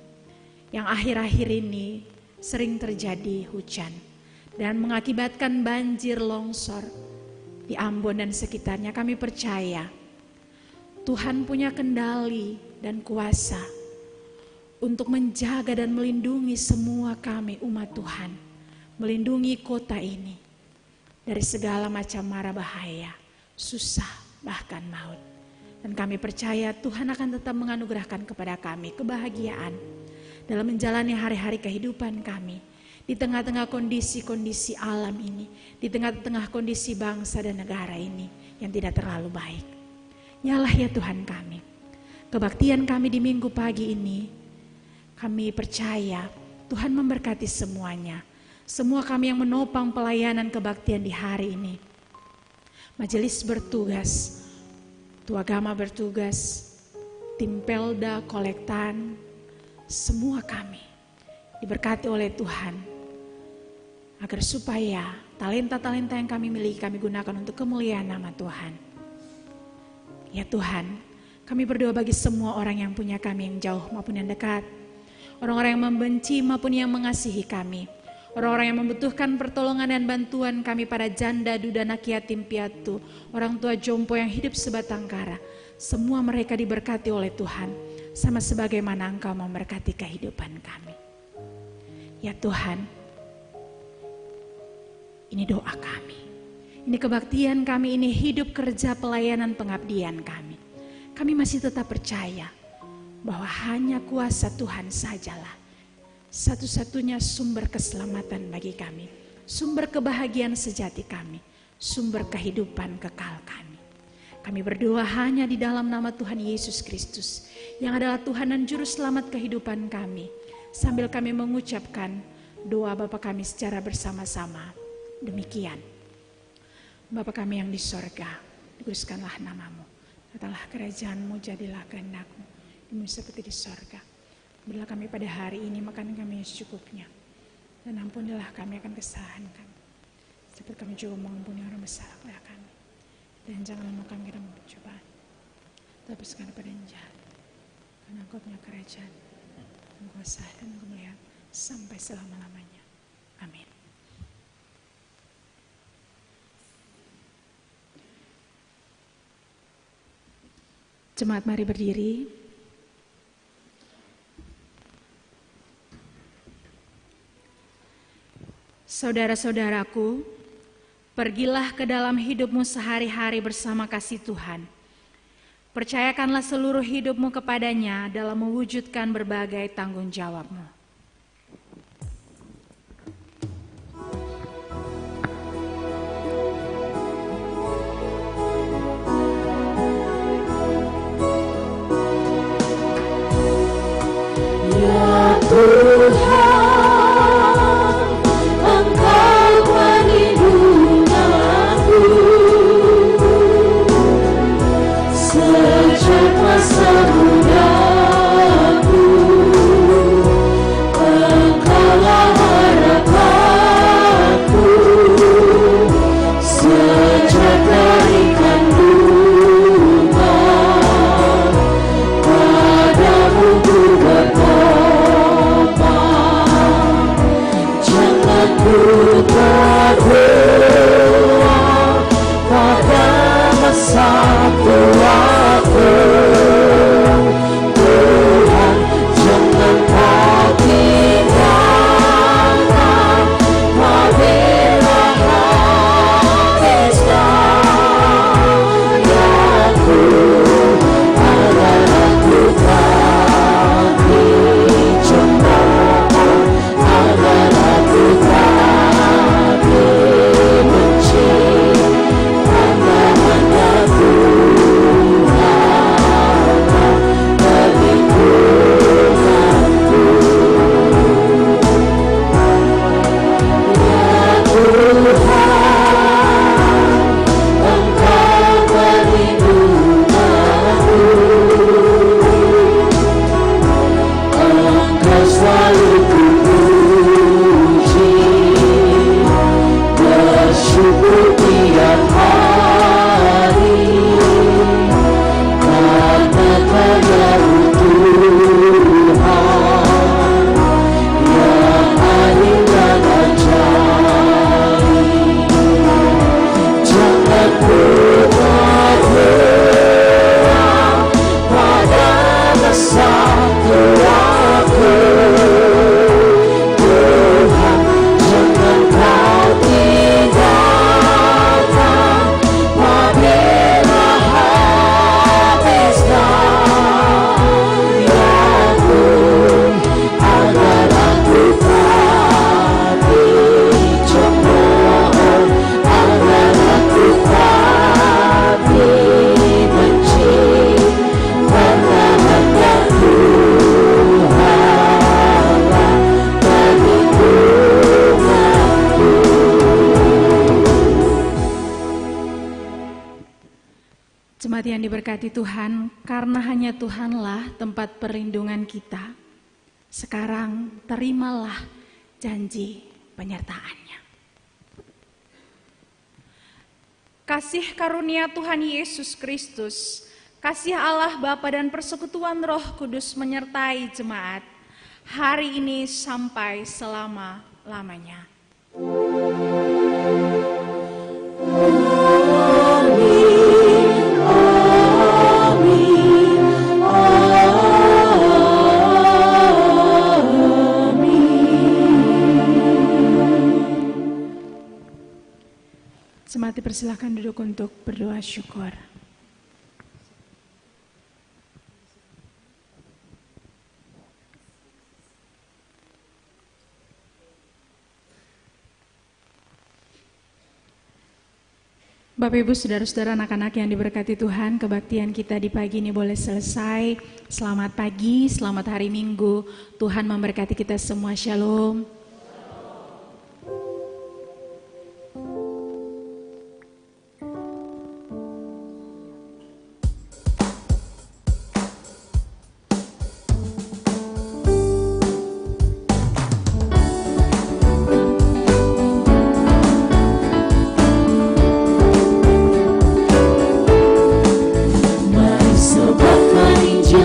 yang akhir-akhir ini sering terjadi hujan dan mengakibatkan banjir longsor di Ambon dan sekitarnya. Kami percaya Tuhan punya kendali dan kuasa untuk menjaga dan melindungi semua kami umat Tuhan, melindungi kota ini dari segala macam mara bahaya, susah, bahkan maut. Dan kami percaya Tuhan akan tetap menganugerahkan kepada kami kebahagiaan dalam menjalani hari-hari kehidupan kami di tengah-tengah kondisi-kondisi alam ini, di tengah-tengah kondisi bangsa dan negara ini yang tidak terlalu baik. Yalah ya Tuhan kami, kebaktian kami di minggu pagi ini, kami percaya Tuhan memberkati semuanya. Semua kami yang menopang pelayanan kebaktian di hari ini. Majelis bertugas, tuagama bertugas, tim Pelda, kolektan, semua kami diberkati oleh Tuhan. Agar supaya talenta-talenta yang kami miliki kami gunakan untuk kemuliaan nama Tuhan. Ya Tuhan, kami berdoa bagi semua orang yang punya kami yang jauh maupun yang dekat. Orang-orang yang membenci maupun yang mengasihi kami. Orang-orang yang membutuhkan pertolongan dan bantuan kami para janda, duda, anak yatim piatu. Orang tua jompo yang hidup sebatang kara. Semua mereka diberkati oleh Tuhan. Sama sebagaimana Engkau memberkati kehidupan kami. Ya Tuhan, ini doa kami, ini kebaktian kami, ini hidup kerja pelayanan pengabdian kami. Kami masih tetap percaya bahwa hanya kuasa Tuhan sajalah satu-satunya sumber keselamatan bagi kami, sumber kebahagiaan sejati kami, sumber kehidupan kekal kami. Kami berdoa hanya di dalam nama Tuhan Yesus Kristus, yang adalah Tuhan dan Juru Selamat kehidupan kami. Sambil kami mengucapkan doa Bapa kami secara bersama-sama. Demikian. Bapa kami yang di sorga, dikuduskanlah namamu. Datanglah kerajaanmu, jadilah kehendakmu. Bumi seperti di sorga. Berilah kami pada hari ini makan kami yang secukupnya. Dan ampunilah kami akan kesalahan kami. Seperti kami juga mengampuni orang bersalah kepada kami. Dan jangan kami dalam pencobaan, tapi sekarang pada yang jahat. Karena Engkau punya kerajaan, dan kuasa dan kemuliaan sampai selama-lamanya. Amin. Jemaat mari berdiri. Saudara-saudaraku, pergilah ke dalam hidupmu sehari-hari bersama kasih Tuhan. Percayakanlah seluruh hidupmu kepadanya dalam mewujudkan berbagai tanggung jawabmu.
Ya Tuhan, Engkau perlindunganku sejak masa mudaku. Engkaulah harapanku sejak dari kandungan. Padamu ku bertobat, jangan ku berdoa pada masa tuaku. Tuhan, jangan kau tinggalkan apabila habis dayaku. Agar aku tak dicemooh, agar aku tak dibenci, karena hanya Tuhanlah perlindunganku. Ya Tuhan, Engkau perlindunganku. Engkau selalu kupuji, bersyukur tiap hari, karena karya-Mu Tuhan yang adil dan ajaib. Jangan pernah berdoa pada masa tuaku. Tuhan, jangan kau tinggalkan apabila habis dayaku. Agar aku tak dicemooh, agar aku tak dibenci, karena hanya Tuhanlah perlindunganku.
Jemaat yang diberkati Tuhan, karena hanya Tuhanlah tempat perlindungan kita, sekarang terimalah janji penyertaan-Nya. Kasih karunia Tuhan Yesus Kristus, kasih Allah Bapa dan persekutuan Roh Kudus menyertai jemaat hari ini sampai selama-lamanya. Jemaat dipersilakan duduk untuk berdoa syukur. Bapak Ibu Saudara-saudara anak-anak yang diberkati Tuhan, kebaktian kita di pagi ini boleh selesai. Selamat pagi, selamat hari Minggu. Tuhan memberkati kita semua. Shalom.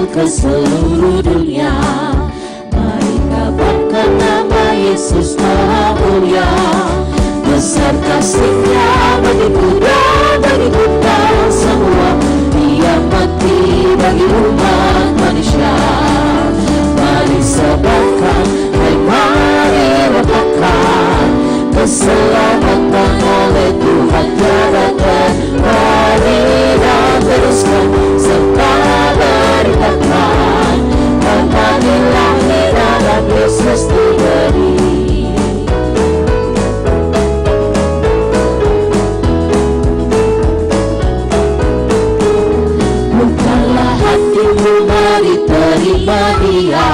Ke seluruh dunia, mari kabarkan nama Yesus Maha Mulia. Besar kasih-Nya bagi muda, bagi kita semua. Dia mati bagi umat manusia. Mari sebarkan, mari watakan keselamatan oleh Tuhan tiada terhari. Dan teruskan serta beritakan karena dilahir dalam Yesus diberi. Bukanlah hatimu, mari terima Dia.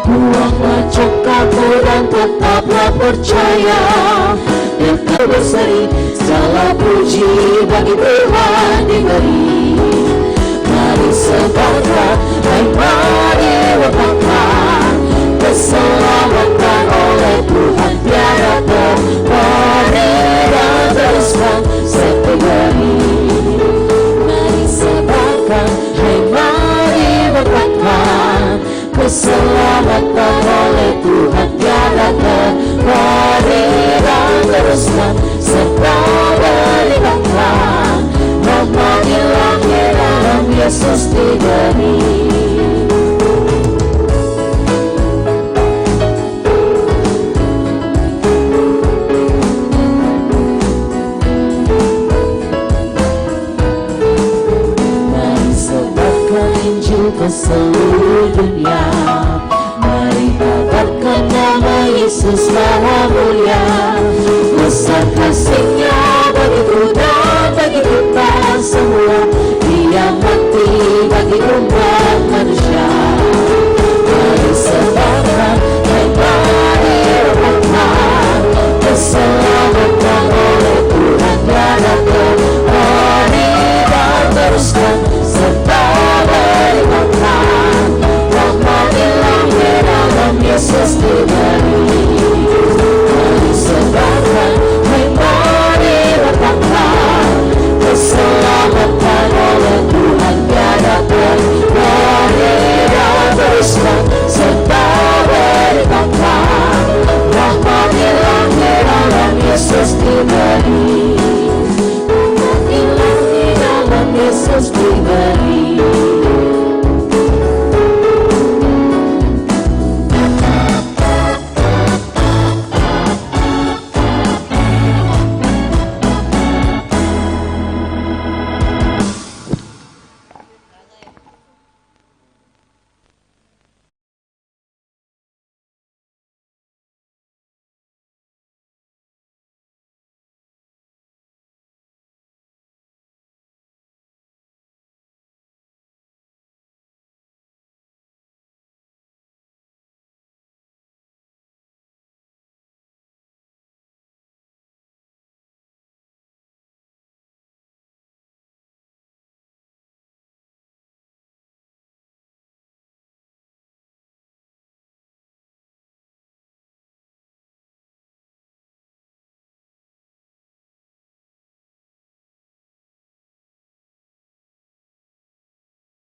Buanglah congkakmu dan tetaplah percaya. Dekat berseri segala puji bagi Tuhan diberi. Mari sebarkan, mari watakan keselamatan oleh Tuhan tiada terhari. Dan teruskan setegari. Mari sebarkan, mari watakan keselamatan oleh Tuhan tiada terhari. Dan teruskan serta beritakan memanggil dalam Yesus diberi. Mari sebarkan Injil ke seluruh dunia. Mari kabarkan nama Yesus Maha Mulia. Besar kasih-Nya bagi muda, bagi kita semua. Dia mati bagi umat